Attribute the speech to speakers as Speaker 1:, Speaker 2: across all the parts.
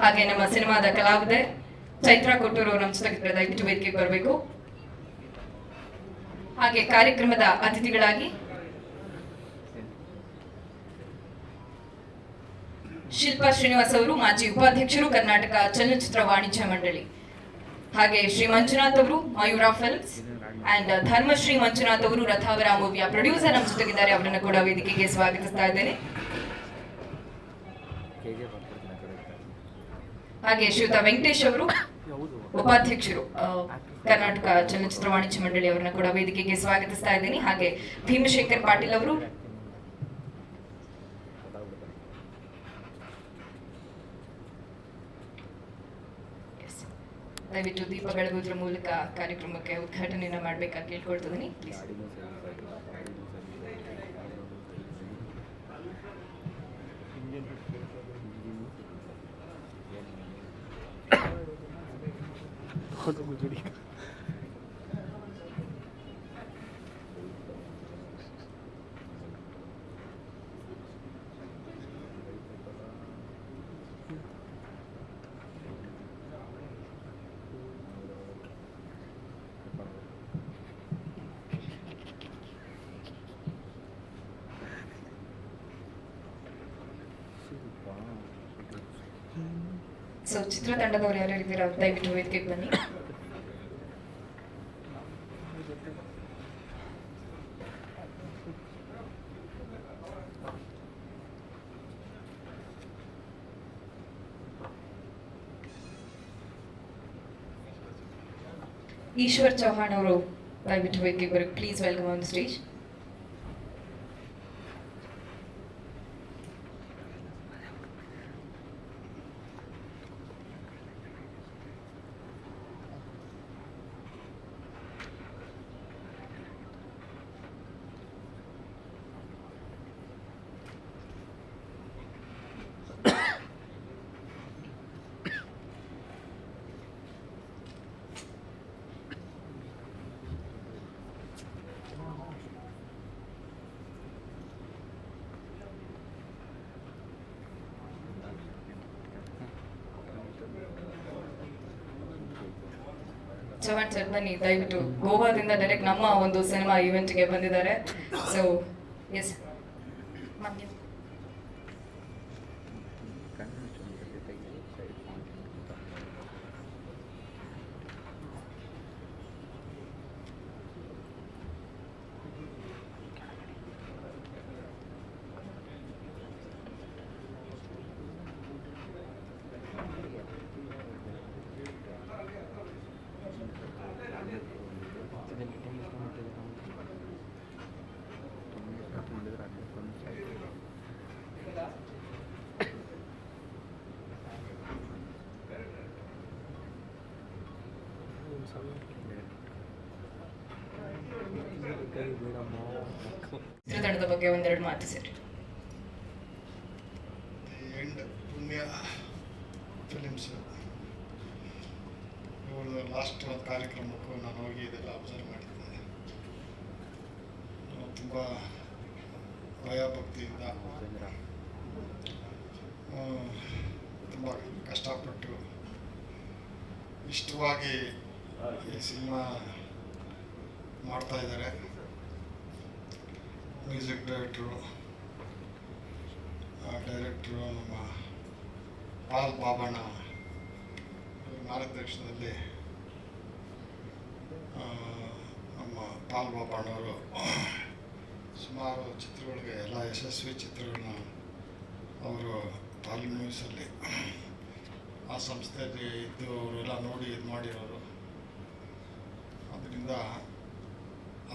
Speaker 1: ಹಾಗೆ ನಮ್ಮ ಸಿನಿಮಾದ ಕಲಾವಿದೆ ಚೈತ್ರಾ ಕೊಟ್ಟೂರು ನಮ್ಮ ಜೊತೆಗಿದ್ದಾರೆ, ದಯವಿಟ್ಟು ವೇದಿಕೆಗೆ ಬರಬೇಕು. ಹಾಗೆ ಕಾರ್ಯಕ್ರಮದ ಅತಿಥಿಗಳಾಗಿ ಶಿಲ್ಪಾ ಶ್ರೀನಿವಾಸ್ ಅವರು, ಮಾಜಿ ಉಪಾಧ್ಯಕ್ಷರು, ಕರ್ನಾಟಕ ಚಲನಚಿತ್ರ ವಾಣಿಜ್ಯ ಮಂಡಳಿ. ಹಾಗೆ ಶ್ರೀ ಮಂಜುನಾಥ್ ಅವರು, ಮಯೂರಾ ಫಿಲ್ಮ್ಸ್ ಅಂಡ್ ಧರ್ಮಶ್ರೀ ಮಂಜುನಾಥ್ ಅವರು, ರಥಾವರ ಮೂವಿಯ ಪ್ರೊಡ್ಯೂಸರ್ ನಮ್ಮ ಜೊತೆಗಿದ್ದಾರೆ. ಅವರನ್ನು ಕೂಡ ವೇದಿಕೆಗೆ ಸ್ವಾಗತಿಸ್ತಾ ಇದ್ದೇನೆ. ಹಾಗೆ ಶ್ರೀಯುತ ವೆಂಕಟೇಶ್ ಅವರು, ಉಪಾಧ್ಯಕ್ಷರು, ಕರ್ನಾಟಕ ಚಲನಚಿತ್ರ ವಾಣಿಜ್ಯ ಮಂಡಳಿ, ಅವರನ್ನ ಕೂಡ ವೇದಿಕೆಗೆ ಸ್ವಾಗತಿಸ್ತಾ ಇದ್ದೀನಿ. ಹಾಗೆ ಭೀಮಶೇಖರ್ ಪಾಟೀಲ್ ಅವರು, ದಯವಿಟ್ಟು ದೀಪ ಬೆಳಗುವುದರ ಮೂಲಕ ಕಾರ್ಯಕ್ರಮಕ್ಕೆ ಉದ್ಘಾಟನೆಯನ್ನ ಮಾಡಬೇಕಾಗಿ ಕೇಳ್ಕೊಳ್ತಿದ್ದೀನಿ, ಪ್ಲೀಸ್. ಸೊ ಚಿತ್ರತಂಡದವರು ಯಾರ್ಯಾರು ಇದ್ದೀರಾ ದಯವಿಟ್ಟು ವೇದಿಕೆಗೆ ಬನ್ನಿ. ಈಶ್ವರ್ ಚೌಹಾಣ್ ಅವರು ದಯವಿಟ್ಟು ವೇದಿಕೆಗೆ ಬರಬೇಕು, please. Welcome on the stage. Chauhan sir ಬನ್ನಿ, ದಯವಿಟ್ಟು. ಗೋವಾದಿಂದ ಡೈರೆಕ್ಟ್ ನಮ್ಮ ಒಂದು ಸಿನಿಮಾ ಇವೆಂಟ್ಗೆ ಬಂದಿದ್ದಾರೆ. ಸೊ ಎಸ್ ಚಿತ್ರತಂಡದ ಬಗ್ಗೆ ಒಂದೆರಡು ಮಾತು ಸರ್.
Speaker 2: ಪುಣ್ಯ ಫಿಲಿಮ್ಸ್ ಇವರು ಲಾಸ್ಟ್ ಒಂದು ಕಾರ್ಯಕ್ರಮಕ್ಕೂ ನಾನು ಹೋಗಿ ಇದೆಲ್ಲ ಅಬ್ಸರ್ವ್ ಮಾಡಿದ್ದೆ. ತುಂಬ ಭಯಭಕ್ತಿಯಿಂದ ತುಂಬ ಕಷ್ಟಪಟ್ಟು ಇಷ್ಟವಾಗಿ ಈ ಸಿನಿಮಾ ಮಾಡ್ತಾ ಇದ್ದಾರೆ. ಮ್ಯೂಸಿಕ್ ಡೈರೆಕ್ಟ್ರು ನಮ್ಮ ಪಾಲ್ ಬಾಬಣ್ಣ ಮಾರ್ಗದರ್ಶನದಲ್ಲಿ ನಮ್ಮ ಪಾಲ್ ಬಾಬಣ್ಣವರು ಸುಮಾರು ಚಿತ್ರಗಳಿಗೆ, ಎಲ್ಲ ಯಶಸ್ವಿ ಚಿತ್ರಗಳನ್ನ ಅವರು ಪಾಲ್ ನ್ಯೂಸಲ್ಲಿ ಆ ಸಂಸ್ಥೆಯಲ್ಲಿ ಇದ್ದು ಅವರೆಲ್ಲ ನೋಡಿ ಇದು ಮಾಡಿರೋರು. ಅದರಿಂದ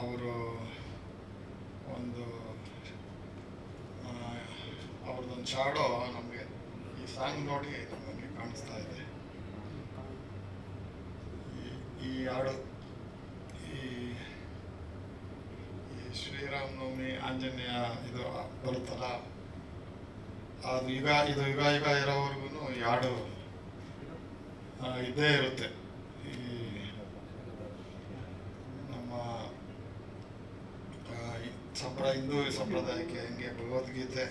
Speaker 2: ಅವರು ಅವ್ರದ್ದೊಂದು ಶಾಡೋ ನಮಗೆ ಈ ಸಾಂಗ್ ನೋಡಿ ನಮಗೆ ಕಾಣಿಸ್ತಾ ಇದೆ. ಈ ಹಾಡು ಈ ಶ್ರೀರಾಮನವಮಿ ಆಂಜನೇಯ ಇದು ಬರುತ್ತಲ್ಲ, ಅದು ಯುಗ ಇರೋವರೆಗೂ ಈ ಹಾಡು ಇದ್ದೇ ಇರುತ್ತೆ. ಈ ನಮ್ಮ ಹಿಂದೂ ಸಂಪ್ರದಾಯಕ್ಕೆ ಹೆಂಗೆ ಭಗವದ್ಗೀತೆ,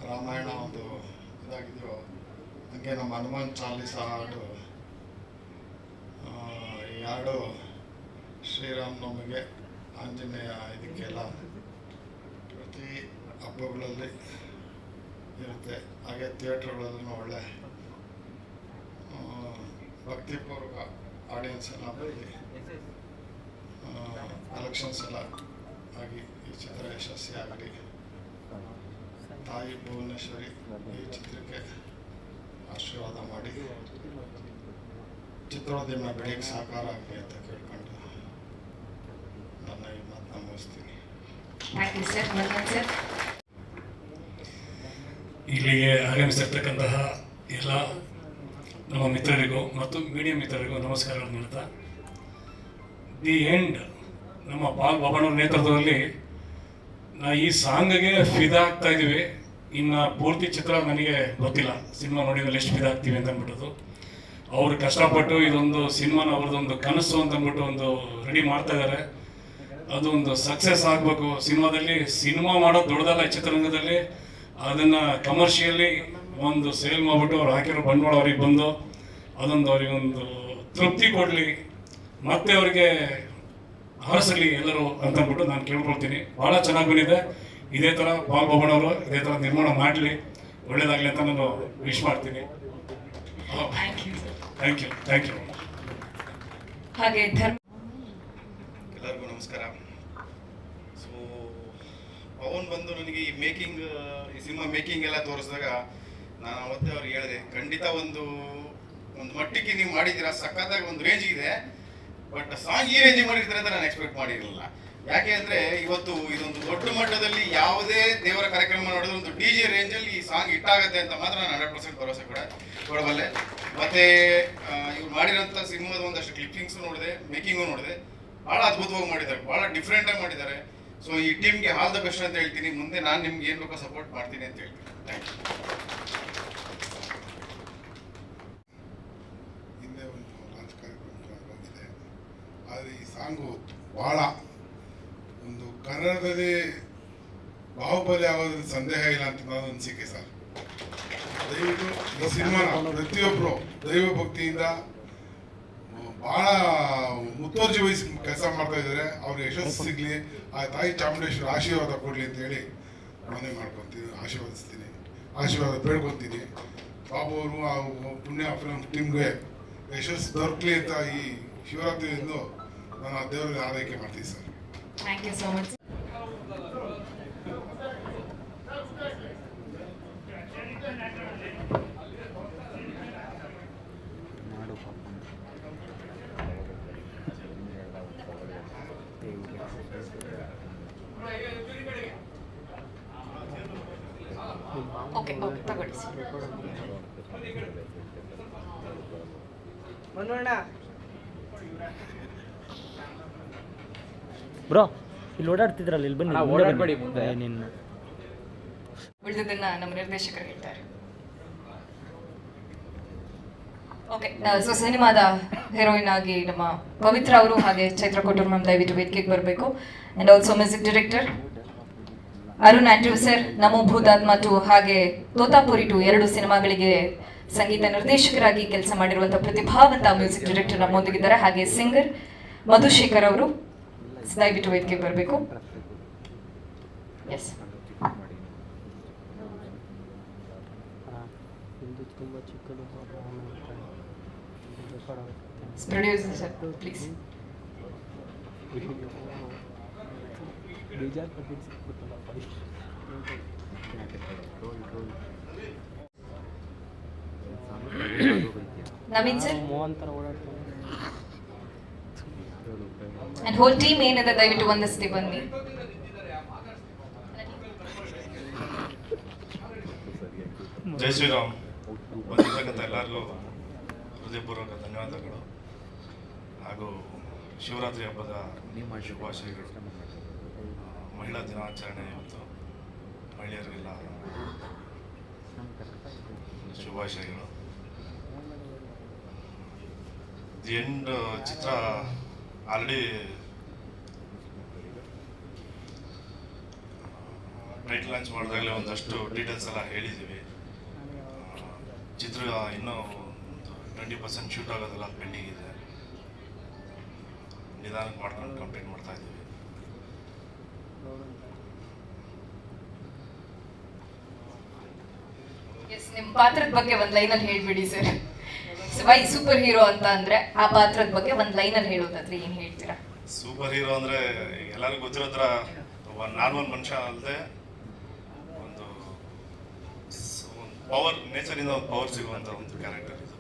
Speaker 2: ರಾಮಾಯಣ ಒಂದು ಇದಾಗಿದೆಯೋ ಹಾಗೆ ನಮ್ಮ ಹನುಮಾನ್ ಚಾಲೀಸ ಹಾಡು, ಈ ಹಾಡು ಶ್ರೀರಾಮನವಮಿಗೆ, ಆಂಜನೇಯ ಇದಕ್ಕೆಲ್ಲ ಪ್ರತಿ ಹಬ್ಬಗಳಲ್ಲಿ ಇರುತ್ತೆ. ಹಾಗೆ ಥಿಯೇಟ್ರ್ಗಳಲ್ಲೂ ಒಳ್ಳೆ ಭಕ್ತಿಪೂರ್ವಕ ಆಡಿಯನ್ಸ್ ಎಲ್ಲ ಬಂದು ಕಲೆಕ್ಷನ್ಸ್ ಎಲ್ಲ ಆಗಿ ಈ ಚಿತ್ರ ಯಶಸ್ವಿ ಆಗಲಿ. ತಾಯಿ ಭುವನೇಶ್ವರಿ ಈ ಚಿತ್ರಕ್ಕೆ ಆಶೀರ್ವಾದ ಮಾಡಿ ಚಿತ್ರೋದ್ಯಮ ಬೆಳೆಗೆ ಸಹಕಾರ ಆಗಲಿ ಅಂತ ಕೇಳ್ಕೊಂಡು ನನ್ನ ಈ ಮಾತನ್ನ ಮುಗಿಸ್ತೀನಿ.
Speaker 3: ಇಲ್ಲಿಗೆ ಆಗಮಿಸಿರ್ತಕ್ಕಂತಹ ಎಲ್ಲ ನಮ್ಮ ಮಿತ್ರರಿಗೂ ಮತ್ತು ಮೀಡಿಯಾ ಮಿತ್ರರಿಗೂ ನಮಸ್ಕಾರಗಳನ್ನು ಹೇಳ್ತಾ, ದಿ ಎಂಡ್ ನಮ್ಮ ಪಾಲ್ ಬಾಬಣ್ಣವ್ರ ನೇತೃತ್ವದಲ್ಲಿ ಈ ಸಾಂಗ್ಗೆ ಫಿದಾ ಆಗ್ತಾ ಇದ್ದೀವಿ. ಇನ್ನು ಪೂರ್ತಿ ಚಿತ್ರ ನನಗೆ ಗೊತ್ತಿಲ್ಲ, ಸಿನಿಮಾ ನೋಡಿದಲ್ಲಿ ಎಷ್ಟು ಫಿದಾ ಆಗ್ತೀವಿ ಅಂತ ಅಂದ್ಬಿಟ್ಟು ಅವರು ಕಷ್ಟಪಟ್ಟು ಇದೊಂದು ಸಿನಿಮಾನ ಅವ್ರದ್ದೊಂದು ಕನಸು ಅಂತ ಅಂದ್ಬಿಟ್ಟು ಒಂದು ರೆಡಿ ಮಾಡ್ತಾ ಇದ್ದಾರೆ. ಅದು ಒಂದು ಸಕ್ಸಸ್ ಆಗಬೇಕು. ಸಿನಿಮಾ ಮಾಡೋದು ದೊಡ್ಡದಲ್ಲ ಈ ಚಿತ್ರರಂಗದಲ್ಲಿ. ಅದನ್ನು ಕಮರ್ಷಿಯಲಿ ಒಂದು ಸೇಲ್ ಮಾಡಿಬಿಟ್ಟು ಅವ್ರು ಹಾಕಿರೋ ಬಂಡವಾಳ ಅವ್ರಿಗೆ ಬಂದು ಅದೊಂದು ಅವರಿಗೆ ಒಂದು ತೃಪ್ತಿ ಕೊಡಲಿ, ಮತ್ತೆ ಅವರಿಗೆ ಹರಸಲಿ ಎಲ್ಲರೂ ಅಂತ ಅಂದ್ಬಿಟ್ಟು ನಾನು ಕೇಳ್ಕೊಳ್ತೀನಿ. ಭಾಳ ಚೆನ್ನಾಗಿ ಬಂದಿದೆ. ಇದೇ ಥರ ಪಾಲ್ ಬಾಬಣ್ಣವರು ಇದೇ ಥರ ನಿರ್ಮಾಣ ಮಾಡಲಿ, ಒಳ್ಳೇದಾಗಲಿ ಅಂತ ನಾನು ವಿಶ್ ಮಾಡ್ತೀನಿ. Thank you.
Speaker 1: ಹಾಗೆ
Speaker 4: ಎಲ್ಲರಿಗೂ ನಮಸ್ಕಾರ. ಸೊ ಪವನ್ ಬಂದು ನನಗೆ ಈ ಮೇಕಿಂಗ್, ಈ ಸಿನಿಮಾ ಮೇಕಿಂಗ್ ಎಲ್ಲ ತೋರಿಸಿದಾಗ ನಾನು ಅವತ್ತೇ ಅವ್ರಿಗೆ ಹೇಳಿದೆ, ಖಂಡಿತ ಒಂದು ಮಟ್ಟಿಗೆ ನೀವು ಮಾಡಿದ್ದೀರಾ, ಸಖತ್ತಾಗಿ ಒಂದು ರೇಂಜ್ ಇದೆ. ಬಟ್ ಸಾಂಗ್ ಈ ರೇಂಜಿಗೆ ಮಾಡಿರ್ತಾರೆ ಅಂತ ನಾನು ಎಕ್ಸ್ಪೆಕ್ಟ್ ಮಾಡಿರಲಿಲ್ಲ. ಯಾಕೆ ಅಂದರೆ ಇವತ್ತು ಇದೊಂದು ದೊಡ್ಡ ಮಟ್ಟದಲ್ಲಿ ಯಾವುದೇ ದೇವರ ಕಾರ್ಯಕ್ರಮ ನೋಡಿದ್ರೆ ಒಂದು DJ ರೇಂಜಲ್ಲಿ ಈ ಸಾಂಗ್ ಹಿಟ್ಟಾಗುತ್ತೆ ಅಂತ ಮಾತ್ರ ನಾನು 100% ಭರವಸೆ ಕೊಡಬಲ್ಲೆ. ಮತ್ತು ಇವ್ರು ಮಾಡಿರೋಂಥ ಸಿನಿಮಾದ ಒಂದಷ್ಟು ಕ್ಲಿಪ್ಪಿಂಗ್ಸು ನೋಡಿದೆ, ಮೇಕಿಂಗು ನೋಡಿದೆ. ಭಾಳ ಅದ್ಭುತವಾಗಿ ಮಾಡಿದ್ದಾರೆ, ಭಾಳ ಡಿಫ್ರೆಂಟಾಗಿ ಮಾಡಿದ್ದಾರೆ. ಸೊ ಈ ಟೀಮ್ಗೆ ಆಲ್ ದ ಬೆಸ್ಟ್ ಅಂತ ಹೇಳ್ತೀನಿ. ಮುಂದೆ ನಾನು ನಿಮ್ಗೆ ಏನು ಬೇಕೋ ಸಪೋರ್ಟ್ ಮಾಡ್ತೀನಿ ಅಂತ ಹೇಳ್ತೀನಿ. Thank you.
Speaker 5: ಹಿಂದೆ ಒಂದು ಲಾಂಚ್ ಕಾರ್ಯಕ್ರಮ ಬಂದಿದೆ, ಆದರೆ ಈ ಸಾಂಗು ಭಾಳ ಒಂದು ಕನ್ನಡದಲ್ಲಿ ಬಾಹುಬಲಿ ಆಗೋದ್ರಲ್ಲಿ ಸಂದೇಹ ಇಲ್ಲ ಅಂತ ನಾನು ಅನಿಸಿಕೆ ಸರ್. ದಯವಿಟ್ಟು ಈ ಸಿನಿಮಾನ ಪ್ರತಿಯೊಬ್ಬರು ದೈವ ಭಕ್ತಿಯಿಂದ ಭಾಳ ಮುತುವರ್ಜಿ ವಹಿಸಿ ಕೆಲಸ ಮಾಡ್ತಾ ಇದ್ದಾರೆ. ಅವ್ರಿಗೆ ಯಶಸ್ಸು ಸಿಗಲಿ, ಆ ತಾಯಿ ಚಾಮುಂಡೇಶ್ವರಿ ಆಶೀರ್ವಾದ ಕೊಡಲಿ ಅಂತ ಹೇಳಿ ಮನವಿ ಮಾಡ್ಕೊತೀನಿ, ಆಶೀರ್ವಾದ ಬೇಡ್ಕೊತೀನಿ. ಬಾಬು ಅವರು ಆ ಪುಣ್ಯ ಫಿಲಮ್ ಟೀಮ್ಗೆ ಯಶಸ್ಸು ದೊರಕಲಿ ಅಂತ ಈ ಶಿವರಾತ್ರಿಯಿಂದ ನಾನು ದೇವರಿಗೆ ಆರೈಕೆ ಮಾಡ್ತೀನಿ sir.
Speaker 1: Thank you so much. Okay ತಗೊಳ್ಳಿ ಸರ್.
Speaker 6: ಬ್ರೋ ಇಲ್ಲಿ ಓಡಾಡ್ತಿದ್ರಲ್ಲ, ಇಲ್ಲಿ ಬನ್ನಿ. ಓಡಾಡಬೇಡಿ ಮುಂದೆ. ನಿನ್ನ
Speaker 1: ಉಳಿದದನ್ನ ನಮ್ಮ ನಿರ್ದೇಶಕರು ಹೇಳ್ತಾರೆ. ಓಕೆ, ಸೊ ಸಿನಿಮಾದ ಹೀರೋಯಿನ್ ಆಗಿ ನಮ್ಮ ಪವಿತ್ರ ಅವರು ಹಾಗೆ ಚೈತ್ರ ಕೊಟ್ಟೂರು ಮ್ಯಾಮ್ ದಯವಿಟ್ಟು ವೇದಿಕೆಗೆ ಬರಬೇಕು. And also music director Arun Andrew sir, ನಮೋ ಭೂತಾತ್ಮ 2 ಹಾಗೆ ತೋತಾಪುರಿ 2 ಎರಡು ಸಿನಿಮಾಗಳಿಗೆ ಸಂಗೀತ ನಿರ್ದೇಶಕರಾಗಿ ಕೆಲಸ ಮಾಡಿರುವಂತಹ ಪ್ರತಿಭಾವಂತ ಮ್ಯೂಸಿಕ್ ಡೈರೆಕ್ಟರ್ ನಮ್ಮೊಂದಿಗಿದ್ದಾರೆ. ಹಾಗೆ ಸಿಂಗರ್ ಮಧುಶೇಖರ್ ಅವರು ದಯವಿಟ್ಟು ವೇದಿಕೆಗೆ ಬರಬೇಕು. Yes, producer sir please. Naveen sir and whole team ಏನಿದೆ ದಯವಿಟ್ಟು ಒಂದಷ್ಟೇ ಬನ್ನಿ.
Speaker 4: ಜೈ ಶ್ರೀರಾಮ್. ಬಂದಿರ್ತಕ್ಕಂಥ ಎಲ್ಲರಿಗೂ ಹೃದಯಪೂರ್ವಕ ಧನ್ಯವಾದಗಳು ಹಾಗೂ ಶಿವರಾತ್ರಿ ಹಬ್ಬದ ಶುಭಾಶಯಗಳು. ಮಹಿಳಾ ದಿನಾಚರಣೆ ಇವತ್ತು, ಮಹಿಳೆಯರಿಗೆಲ್ಲ ಶುಭಾಶಯಗಳು. ದಿ ಎಂಡ್ ಚಿತ್ರ ಆಲ್ರೆಡಿ ಟೈಟಲ್ ಲಾಂಚ್ ಮಾಡಿದಾಗಲೇ ಒಂದಷ್ಟು ಡೀಟೇಲ್ಸ್ ಎಲ್ಲ ಹೇಳಿದ್ದೀವಿ.
Speaker 7: ಚಿತ್ರ ಇನ್ನೂ 20% ಶೂಟ್ ಆಗೋದೆಲ್ಲ ಪೆಂಡಿಂಗ್ ಇದೆ. ನಿಧಾನಕ್ಕೆ ಮಾಡ್ಕೊಂಡು ಕಂಪ್ಲೀಟ್ ಮಾಡ್ತಾ ಇದ್ದೀವಿ.
Speaker 1: ಎಸ್, ನಿಮ್ಮ ಪಾತ್ರದ ಬಗ್ಗೆ ಒಂದು ಲೈನಲ್ಲಿ ಹೇಳ್ಬಿಡಿ ಸರ್. ವೈ ಸೂಪರ್ ಹೀರೋ ಅಂತ ಅಂದ್ರೆ ಆ ಪಾತ್ರದ ಬಗ್ಗೆ ಒಂದು ಲೈನಲ್ಲಿ ಹೇಳೋದಾದ್ರೆ ಏನು ಹೇಳ್ತೀರಾ?
Speaker 7: ಸೂಪರ್ ಹೀರೋ ಅಂದರೆ ಎಲ್ಲರಿಗೂ ಗೊತ್ತಿರೋ ಥರ ನಾರ್ಮಲ್ ಮನುಷ್ಯ ಅಲ್ಲದೆ ಒಂದು ಪವರ್, ನೇಚರಿಂದ ಒಂದು ಪವರ್ ಸಿಗುವಂಥ ಒಂದು ಕ್ಯಾರೆಕ್ಟರ್ ಇದು.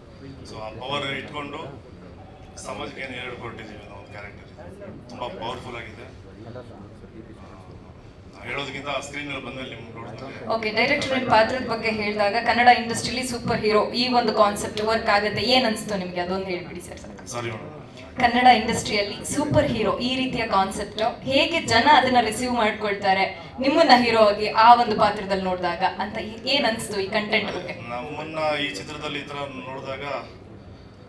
Speaker 7: ಸೊ ಆ ಪವರ್ ಇಟ್ಕೊಂಡು ಸಮಾಜಕ್ಕೆ ಏನು ಹೇಳ್ಕೊಟ್ಟಿದ್ದೀವಿ ಅನ್ನೋ ಒಂದು ಕ್ಯಾರೆಕ್ಟರ್ ಇದು. ತುಂಬ ಪವರ್ಫುಲ್ ಆಗಿದೆ. ಹೇಳೋದಕ್ಕಿಂತ ಸ್ಕ್ರೀನ್ ಮೇಲೆ ಬಂದ್ಮೇಲೆ ನಿಮ್ಗೆ ನೋಡ್ತಾರೆ.
Speaker 1: ಓಕೆ, ಡೈರೆಕ್ಟರ್ ನಿಮ್ಮ ಪಾತ್ರದ ಬಗ್ಗೆ ಹೇಳಿದಾಗ ಕನ್ನಡ ಇಂಡಸ್ಟ್ರಿಲಿ ಸೂಪರ್ ಹೀರೋ ಈ ಒಂದು ಕಾನ್ಸೆಪ್ಟ್ ವರ್ಕ್ ಆಗುತ್ತೆ, ಏನ್ ಅನ್ಸ್ತು ನಿಮಗೆ? ಅದೊಂದು ಹೇಳ್ಬಿಡಿ ಸರ್.
Speaker 7: Sorry madam.
Speaker 1: ಕನ್ನಡ ಇಂಡಸ್ಟ್ರಿಯಲ್ಲಿ ಸೂಪರ್ ಹೀರೋ ಈ ರೀತಿಯ ಕಾನ್ಸೆಪ್ಟ್ ಹೇಗೆ ಜನ ಅದನ್ನ ರಿಸೀವ್ ಮಾಡ್ಕೊಳ್ತಾರೆ ನಿಮ್ಮನ್ನ ಹೀರೋ ಆಗಿ ಆ ಒಂದು ಪಾತ್ರದಲ್ಲಿ ನೋಡಿದಾಗ ಅಂತ ಏನ್ ಅನ್ಸ್ತು ಈ ಕಂಟೆಂಟ್ ಬಗ್ಗೆ?
Speaker 7: ನಮ್ಮನ್ನ ಈ ಚಿತ್ರದಲ್ಲಿ ಈ ಥರ ನೋಡಿದಾಗ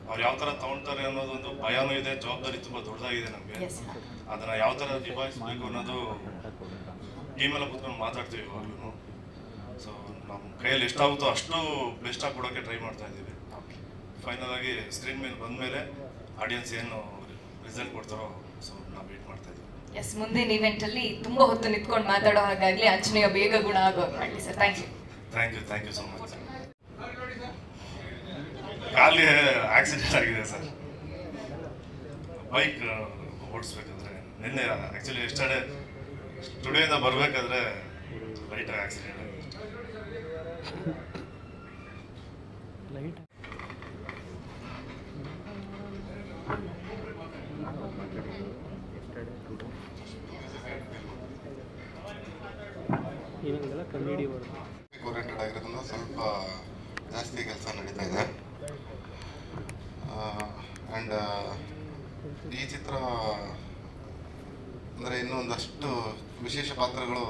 Speaker 7: ಅವ್ರು ಯಾವ ಥರ ತಗೊಳ್ತಾರೆ ಅನ್ನೋದೊಂದು ಭಯನೂ ಇದೆ, ಜವಾಬ್ದಾರಿ ತುಂಬ ದೊಡ್ಡದಾಗಿದೆ ನಮಗೆ. ಅದನ್ನ ಯಾವ ಥರ ನಿಭಾಯಿಸಬೇಕು ಅನ್ನೋದು ಟೀಮೆಲ್ಲ ಕೂತ್ಕೊಂಡು ಮಾತಾಡ್ತೀವಿ ಇವಾಗಲೂ. ಸೊ ನಮ್ಮ ಕೈಯಲ್ಲಿ ಎಷ್ಟಾಗುತ್ತೋ ಅಷ್ಟು ಬೆಸ್ಟಾಗಿ ಕೊಡೋಕ್ಕೆ ಟ್ರೈ ಮಾಡ್ತಾ ಇದ್ದೀವಿ. ಫೈನಲ್ ಆಗಿ ಸ್ಕ್ರೀನ್ ಮೇಲೆ ಬಂದಮೇಲೆ ಆಡಿಯನ್ಸ್ ಏನು ರಿಸಲ್ಟ್ ಕೊಡ್ತಾರೋ ಸೊ ನಾವು ವೇಟ್ ಮಾಡ್ತಾ ಇದ್ದೀವಿ.
Speaker 1: ಎಸ್, ಮುಂದಿನ ಇವೆಂಟ್ ಅಲ್ಲಿ ತುಂಬಾ ಹೊತ್ತು ನಿಂತ್ಕೊಂಡು ಮಾತಾಡೋ ಹಾಗಾಗ್ಲಿ, ಅಂಚನೆಯ ಬೇಗ ಗುಣ ಆಗೋ ಮಾಡಲಿ sir. Thank you so much. ಕಾಲಿಗೆ ಆಕ್ಸಿಡೆಂಟ್ ಆಗಿದೆ ಸರ್. ಬೈಕ್ ಓಡಿಸ್ಬೇಕಾದ್ರೆ ನಿನ್ನೆ ಆ್ಯಕ್ಚುಲಿ ಎಸ್ಟರ್ಡೇ ಸ್ಟುಡಿಯೋದಿಂದ ಬರಬೇಕಾದ್ರೆ ಲೈಟಾಗಿ ಆಕ್ಸಿಡೆಂಟ್ ಆಗಿದೆ.
Speaker 2: ಓರಿಯೆಂಟೆಡ್ ಆಗಿರೋದ್ರಿಂದ ಸ್ವಲ್ಪ ಜಾಸ್ತಿ ಕೆಲಸ ನಡೀತಾ ಇದೆ. ಆ್ಯಂಡ್ ಈ ಚಿತ್ರ ಅಂದರೆ ಇನ್ನೊಂದಷ್ಟು ವಿಶೇಷ ಪಾತ್ರಗಳು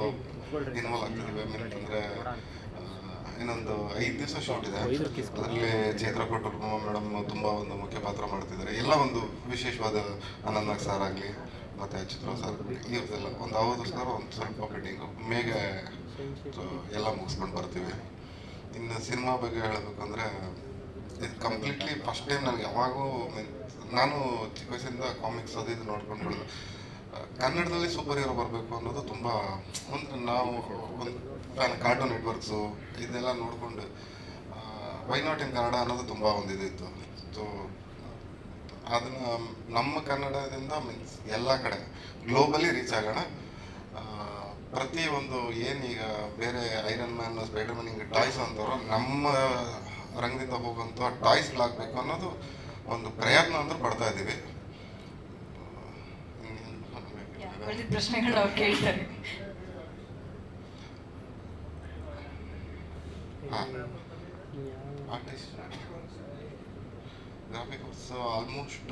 Speaker 2: ಇನ್ವಾಲ್ವ್ ಆಗ್ತಿದ್ದಾವೆ. ಅಂದರೆ ಇನ್ನೊಂದು 5 ದಿವಸ ಶೂಟ್ ಇದೆ. ಅದರಲ್ಲಿ ಚೈತ್ರ ಕೊಟ್ಟರು ಮೇಡಮ್ ತುಂಬ ಒಂದು ಮುಖ್ಯ ಪಾತ್ರ ಮಾಡ್ತಿದ್ದಾರೆ. ಎಲ್ಲ ಒಂದು ವಿಶೇಷವಾದ ಆನಂದ್ ನಾಗ್ ಸರ್ ಆಗಲಿ ಮತ್ತು ಚಿತ್ರ ಸರ್ ಇವ್ರದ್ದೆಲ್ಲ ಒಂದು ಹೌದು ಸರ್ ಒಂದು ಸ್ವಲ್ಪ ಪೆಂಡಿಂಗು ಮೇಗ ಎಲ್ಲ ಮುಗಿಸ್ಕೊಂಡು ಬರ್ತೀವಿ. ಇನ್ನು ಸಿನಿಮಾ ಬಗ್ಗೆ ಹೇಳಬೇಕಂದ್ರೆ ಇದು ಕಂಪ್ಲೀಟ್ಲಿ ಫಸ್ಟ್ ಟೈಮ್ ನನಗೆ ಯಾವಾಗೂ ನಾನು ಚಿಕ್ಕ ವಯಸ್ಸಿಂದ ಕಾಮಿಕ್ಸ್ ಅದು ಇದು ನೋಡ್ಕೊಂಡು ಬೆಳೆದು ಕನ್ನಡದಲ್ಲಿ ಸೂಪರ್ ಹೀರೋ ಬರಬೇಕು ಅನ್ನೋದು ತುಂಬ ಒಂದು ನಾವು ಒಂದು ಕಾರ್ಟೂನ್ ನೆಟ್ವರ್ಕ್ಸು ಇದೆಲ್ಲ ನೋಡಿಕೊಂಡು ವೈ ನಾಟ್ ಇನ್ ಕನ್ನಡ ಅನ್ನೋದು ತುಂಬ ಒಂದು ಇದಿತ್ತು. ಸೊ ಅದನ್ನು ನಮ್ಮ ಕನ್ನಡದಿಂದ ಮೀನ್ಸ್ ಎಲ್ಲ ಕಡೆ ಗ್ಲೋಬಲಿ ರೀಚ್ ಆಗೋಣ. ಪ್ರತಿ ಒಂದು ಏನೀಗ ಬೇರೆ ಐರನ್ ಮ್ಯಾನ್, ಸ್ಪೈಡರ್ ಮ್ಯಾನ್ ಹಿಂಗೆ ಟಾಯ್ಸ್ ಅಂತವ್ರು ನಮ್ಮ ರಂಗದಿಂದ ಹೋಗುವಂಥ ಟಾಯ್ಸ್ಗಳಾಗಬೇಕು ಅನ್ನೋದು ಒಂದು ಪ್ರಯತ್ನ ಅಂದ್ರೆ ಪಡ್ತಾ ಇದ್ದೀವಿ.
Speaker 1: ಪ್ರಶ್ನೆಗಳು ನಾವು ಕೇಳ್ತಾರೆ.
Speaker 2: ಆರ್ಟಿಸ್ಟ್ ಗ್ರಾಫಿಕ್ಸ್ ಆಲ್ಮೋಸ್ಟ್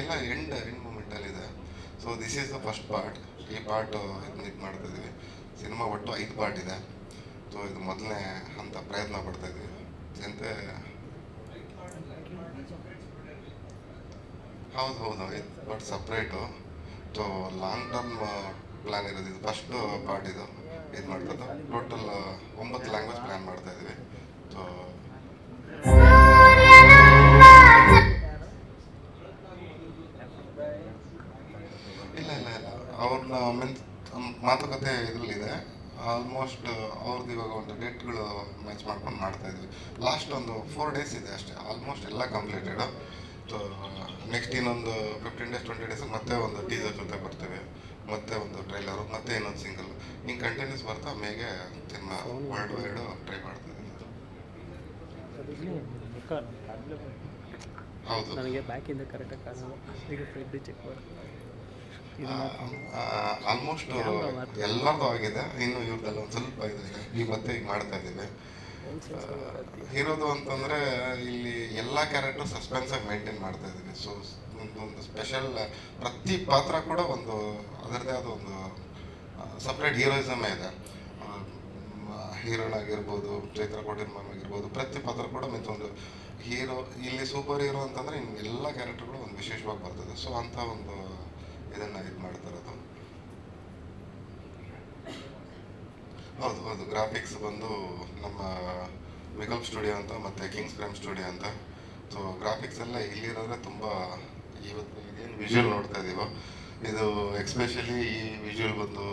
Speaker 2: ಎಲ್ಲ ಎಂಡ್ ಮೂಮೆಂಟಲ್ಲಿದೆ. So this is the first part. ಈ ಪಾರ್ಟ್ ಇದು ಮಾಡ್ತಾ ಇದ್ದೀವಿ. ಸಿನಿಮಾ ಒಟ್ಟು 5 ಪಾರ್ಟ್ ಇದೆ. ಸೊ ಇದು ಮೊದಲನೇ ಅಂತ ಪ್ರಯತ್ನ ಪಡ್ತಾ ಇದ್ದೀವಿ. ಜನತೆ ಹೌದು ಇದು but separate. So long term plan ಇರೋದು ಇದು ಫಸ್ಟ್ ಪಾರ್ಟ್. ಇದು ಮಾಡ್ತದೆ ಟೋಟಲ್ 9 ಲ್ಯಾಂಗ್ವೇಜ್ ಪ್ಲ್ಯಾನ್ ಮಾಡ್ತಾ ಇದ್ದೀವಿ. ಸೊ ಇಲ್ಲ ಅವ್ರನ್ನ ಮೀನ್ಸ್ ಮಾತುಕತೆ ಇದರಲ್ಲಿದೆ. ಆಲ್ಮೋಸ್ಟ್ ಅವ್ರದ್ದು ಇವಾಗ ಒಂದು ಡೇಟ್ಗಳು ಮ್ಯಾಚ್ ಮಾಡ್ಕೊಂಡು ಮಾಡ್ತಾ ಇದ್ವಿ. ಲಾಸ್ಟ್ ಒಂದು 4 ಡೇಸ್ ಇದೆ ಅಷ್ಟೇ, ಆಲ್ಮೋಸ್ಟ್ ಎಲ್ಲ ಕಂಪ್ಲೀಟೆಡು. ಸೊ ನೆಕ್ಸ್ಟ್ ಇನ್ನೊಂದು 15 ಡೇಸ್ 20 ಡೇಸ್ ಮತ್ತೆ ಒಂದು ಟೀಸರ್ ಜೊತೆ ಬರ್ತೇವೆ, ಮತ್ತೆ ಒಂದು ಟ್ರೈಲರು, ಮತ್ತೆ ಇನ್ನೊಂದು ಸಿಂಗಲ್, ಹಿಂಗೆ ಕಂಟಿನ್ಯೂಸ್ ಬರ್ತಾ ಮೇಗೆ ಸಿನಿಮಾ ವರ್ಲ್ಡ್ ವೈಡು ಟ್ರೈ ಮಾಡ್ತಾ ಇದ್ದೀನಿ. ಹೌದು,
Speaker 6: ನನಗೆ ಬ್ಯಾಕಿಂದ ಕರೆಕ್ಟಾಗಿ ಈಗ ಫ್ರೆಂಡ್ ಚೆಕ್ ಮಾಡಿ
Speaker 2: ಆಲ್ಮೋಸ್ಟ್ ಎಲ್ಲರದು ಆಗಿದೆ. ಇನ್ನು ಇವ್ರದ್ದೆಲ್ಲ ಒಂದು ಸ್ವಲ್ಪ ಇದೆ. ಈಗ ಮತ್ತೆ ಈಗ ಮಾಡ್ತಾ ಇದ್ದೀವಿ. ಹೀರೋದು ಅಂತಂದರೆ ಇಲ್ಲಿ ಎಲ್ಲ ಕ್ಯಾರೆಕ್ಟರ್ ಸಸ್ಪೆನ್ಸಾಗಿ ಮೇಂಟೈನ್ ಮಾಡ್ತಾ ಇದ್ದೀವಿ. ಸೊ ಒಂದು ಸ್ಪೆಷಲ್ ಪ್ರತಿ ಪಾತ್ರ ಕೂಡ ಒಂದು ಅದರದ್ದೇ ಆದ ಒಂದು ಸಪ್ರೇಟ್ ಹೀರೋಯಿಸಮೇ ಇದೆ. ಹೀರೋನ್ ಆಗಿರ್ಬೋದು, ಚೈತ್ರ ಕೋಟಿರ್ ಮ್ಯಾಮ್ ಆಗಿರ್ಬೋದು, ಪ್ರತಿ ಪಾತ್ರ ಕೂಡ ಒಂದು ಹೀರೋ. ಇಲ್ಲಿ ಸೂಪರ್ ಹೀರೋ ಅಂತಂದರೆ ಇನ್ನು ಎಲ್ಲ ಕ್ಯಾರೆಕ್ಟರ್ಗಳು ಒಂದು ವಿಶೇಷವಾಗಿ ಬರ್ತದೆ. ಸೊ ಅಂಥ ಒಂದು ಇದನ್ನು ಇದು ಮಾಡ್ತಾರದು. ಹೌದು ಗ್ರಾಫಿಕ್ಸ್ ಬಂದು ನಮ್ಮ ಮಿಕಲ್ ಸ್ಟುಡಿಯೋ ಅಂತ ಮತ್ತು ಕಿಂಗ್ಸ್ ಕ್ರೈಮ್ ಸ್ಟುಡಿಯೋ ಅಂತ. ಸೊ ಗ್ರಾಫಿಕ್ಸ್ ಎಲ್ಲ ಇಲ್ಲಿರೋದ್ರೆ ತುಂಬ ಇವತ್ತು ಇದೇನು ವಿಜುವಲ್ ನೋಡ್ತಾ ಇದ್ದೀವೋ ಇದು ಎಕ್ಸ್ಪೆಷಲಿ ಈ ವಿಜುವಲ್ ಬಂದು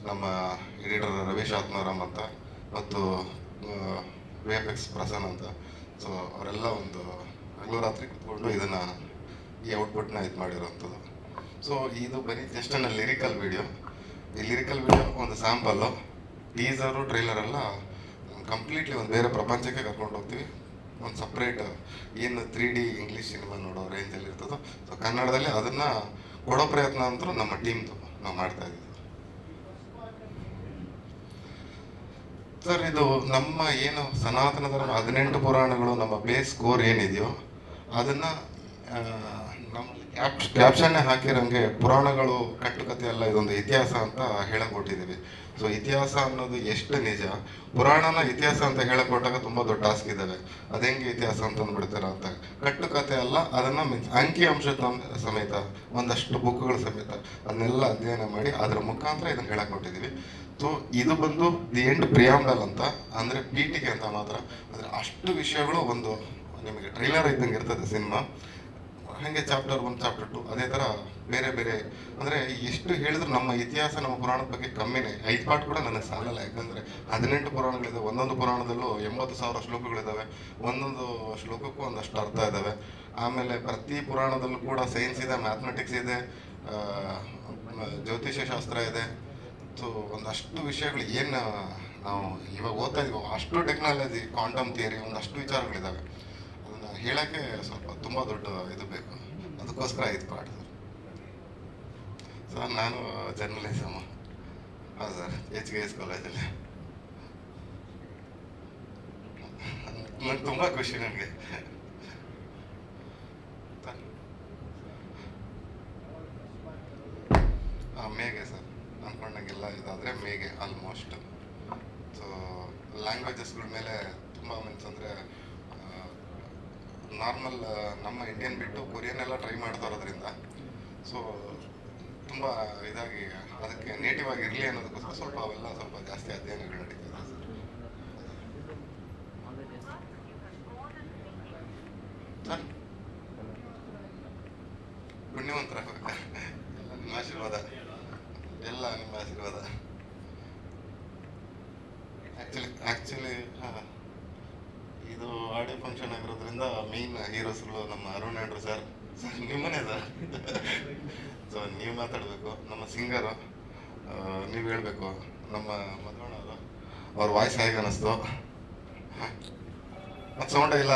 Speaker 2: ನಮ್ಮ ಎಡಿಟರ್ ರವೀಶ್ ಆತ್ಮಾರಾಮ್ ಅಂತ ಮತ್ತು VFX ಪ್ರಸನ್ನ ಅಂತ. ಸೊ ಅವರೆಲ್ಲ ಒಂದು ಹಗಲು ರಾತ್ರಿ ಕೂತ್ಕೊಂಡು ಇದನ್ನು ಈ ಔಟ್ಪುಟ್ನ ಇದು ಮಾಡಿರೋವಂಥದ್ದು. ಸೊ ಇದು ಬರೀ ಜಸ್ಟ್ ನನ್ನ ಲಿರಿಕಲ್ ವಿಡಿಯೋ. ಈ ಲಿರಿಕಲ್ ವಿಡಿಯೋ ಒಂದು ಸ್ಯಾಂಪಲ್ಲು, ಟೀಸರು ಟ್ರೈಲರ್ ಎಲ್ಲ ಕಂಪ್ಲೀಟ್ಲಿ ಒಂದು ಬೇರೆ ಪ್ರಪಂಚಕ್ಕೆ ಕರ್ಕೊಂಡು ಹೋಗ್ತೀವಿ. ಒಂದು ಸಪ್ರೇಟ್ ಏನು 3D ಇಂಗ್ಲೀಷ್ ಸಿನಿಮಾ ನೋಡೋ ರೇಂಜಲ್ಲಿ ಇರ್ತದೋ ಸೊ ಕನ್ನಡದಲ್ಲಿ ಅದನ್ನು ಕೊಡೋ ಪ್ರಯತ್ನ ಅಂತೂ ನಮ್ಮ ಟೀಮ್ದು ನಾವು ಮಾಡ್ತಾ ಇದ್ದೀವಿ. ಸರ್ ಇದು ನಮ್ಮ ಏನು ಸನಾತನ ಧರ್ಮ 18 ಪುರಾಣಗಳು ನಮ್ಮ ಬೇಸ್ ಕೋರ್ ಏನಿದೆಯೋ ಅದನ್ನು ನಮ್ಮ ಕ್ಯಾಪ್ಷನ್ನೇ ಹಾಕಿರೋಂಗೆ ಪುರಾಣಗಳು ಕಟ್ಟುಕತೆ ಎಲ್ಲ ಇದೊಂದು ಇತಿಹಾಸ ಅಂತ ಹೇಳಕೊಟ್ಟಿದ್ದೀವಿ. ಸೊ ಇತಿಹಾಸ ಅನ್ನೋದು ಎಷ್ಟು ನಿಜ, ಪುರಾಣನ ಇತಿಹಾಸ ಅಂತ ಹೇಳಕೊಟ್ಟಾಗ ತುಂಬ ದೊಡ್ಡ ಟಾಸ್ಕ್ ಇದ್ದಾವೆ. ಅದೆಂಗೆ ಇತಿಹಾಸ ಅಂತ ಅಂದ್ಬಿಡ್ತಾರ ಅಂತ. ಕಟ್ಟುಕತೆ ಅಲ್ಲ, ಅದನ್ನು ಅಂಕಿ ಅಂಶ ಸಮೇತ ಒಂದಷ್ಟು ಬುಕ್ಗಳು ಸಮೇತ ಅದನ್ನೆಲ್ಲ ಅಧ್ಯಯನ ಮಾಡಿ ಅದರ ಮುಖಾಂತರ ಇದನ್ನು ಹೇಳಕೊಟ್ಟಿದ್ದೀವಿ. ಸೊ ಇದು ಬಂದು ದಿ ಎಂಡ್ ಪ್ರಿಯಾಂಬಲ್ ಅಂತ, ಅಂದರೆ ಪೀಠಿಗೆ ಅಂತ ಮಾತ್ರ. ಅಂದರೆ ಅಷ್ಟು ವಿಷಯಗಳು ಒಂದು ನಿಮಗೆ ಟ್ರೈಲರ್ ಇದ್ದಂಗೆ ಇರ್ತದೆ ಸಿನಿಮಾ. ಹಾಗೆ ಚಾಪ್ಟರ್ 1 ಚಾಪ್ಟರ್ 2 ಅದೇ ಥರ ಬೇರೆ ಬೇರೆ. ಅಂದರೆ ಎಷ್ಟು ಹೇಳಿದ್ರು ನಮ್ಮ ಇತಿಹಾಸ ನಮ್ಮ ಪುರಾಣದ ಬಗ್ಗೆ ಕಮ್ಮಿನೇ. 5 ಪಾರ್ಟ್ ಕೂಡ ನನಗೆ ಸಾಲಲ್ಲ, ಯಾಕಂದರೆ 18 ಪುರಾಣಗಳಿದೆ. ಒಂದೊಂದು ಪುರಾಣದಲ್ಲೂ 80,000 ಶ್ಲೋಕಗಳಿದ್ದಾವೆ. ಒಂದೊಂದು ಶ್ಲೋಕಕ್ಕೂ ಒಂದಷ್ಟು ಅರ್ಥ ಇದ್ದಾವೆ. ಆಮೇಲೆ ಪ್ರತಿ ಪುರಾಣದಲ್ಲೂ ಕೂಡ ಸೈನ್ಸ್ ಇದೆ, ಮ್ಯಾಥಮೆಟಿಕ್ಸ್ ಇದೆ, ಜ್ಯೋತಿಷ್ಯ ಶಾಸ್ತ್ರ ಇದೆ. ಸೊ ಒಂದಷ್ಟು ವಿಷಯಗಳು ಏನು ನಾವು ಇವಾಗ ಓದ್ತಾ ಇದೀವೋ ಅಷ್ಟು ಟೆಕ್ನಾಲಜಿ, ಕ್ವಾಂಟಮ್ ಥಿಯರಿ, ಒಂದಷ್ಟು ವಿಚಾರಗಳಿದ್ದಾವೆ. ಅದನ್ನು ಹೇಳೋಕ್ಕೆ ಸ್ವಲ್ಪ ತುಂಬ ದೊಡ್ಡ ಇದು ಬೇಕು. ಅದಕ್ಕೋಸ್ಕರ 5 ಪಾರ್ಟ್ ಸರ್. ನಾನು ಜರ್ನಲಿಸಮ್, ಹಾಂ ಸರ್, HKS ಕಾಲೇಜಲ್ಲಿ. ನಂಗೆ ತುಂಬ ಖುಷಿ ನನಗೆ. ಮೇಗೆ ಸರ್ ಅಂದ್ಕೊಂಡಂಗೆಲ್ಲ ಇದಾದರೆ ಮೇಗೆ ಆಲ್ಮೋಸ್ಟ್. ಸೊ ಲ್ಯಾಂಗ್ವೇಜಸ್ಗಳ ಮೇಲೆ ತುಂಬ ಮೀನ್ಸ್ ಅಂದರೆ ನಾರ್ಮಲ್ ನಮ್ಮ ಇಂಡಿಯನ್ ಬಿಟ್ಟು ಕೊರಿಯನ್ ಎಲ್ಲ ಟ್ರೈ ಮಾಡ್ತಾ ಇರೋದ್ರಿಂದ ಸೊ ತುಂಬ ಇದಾಗಿ ಅದಕ್ಕೆ ನೇಟಿವ್ ಆಗಿ ಇರಲಿ ಅನ್ನೋದಕ್ಕೋಸ್ಕರ ಸ್ವಲ್ಪ ಅವೆಲ್ಲ ಸ್ವಲ್ಪ ಜಾಸ್ತಿ ಅಧ್ಯಯನಗಳು ನಡೀತದೆ ಸರ್. ಪುಣ್ಯವಂತರ ಎಲ್ಲ ನಿಮ್ಮ ಆಶೀರ್ವಾದ, ಎಲ್ಲ ನಿಮ್ಮ ಆಶೀರ್ವಾದ. ಆ್ಯಕ್ಚುಲಿ ಹಾಂ, ಇದು ಆಡಿಯೋ ಫಂಕ್ಷನ್ ಆಗಿರೋದ್ರಿಂದ ಮೇನ್ ಹೀರೋಸ್ಗಳು ನಮ್ಮ ಅರುಣ್ ಆಂಡ್ರು ಸರ್. ಸರ್ ನಿಮ್ಮನೇ ಸರ್. ಸೊ ನೀವು ಮಾತಾಡಬೇಕು. ನಮ್ಮ ಸಿಂಗರು ನೀವು ಹೇಳಬೇಕು. ನಮ್ಮ ಮಧುವಣ್ಣ ಅವರು, ಅವ್ರ ವಾಯ್ಸ್ ಹೇಗೆ ಅನ್ನಿಸ್ತು? ಮತ್ತು ಸೌಂಡೇ ಇಲ್ಲ.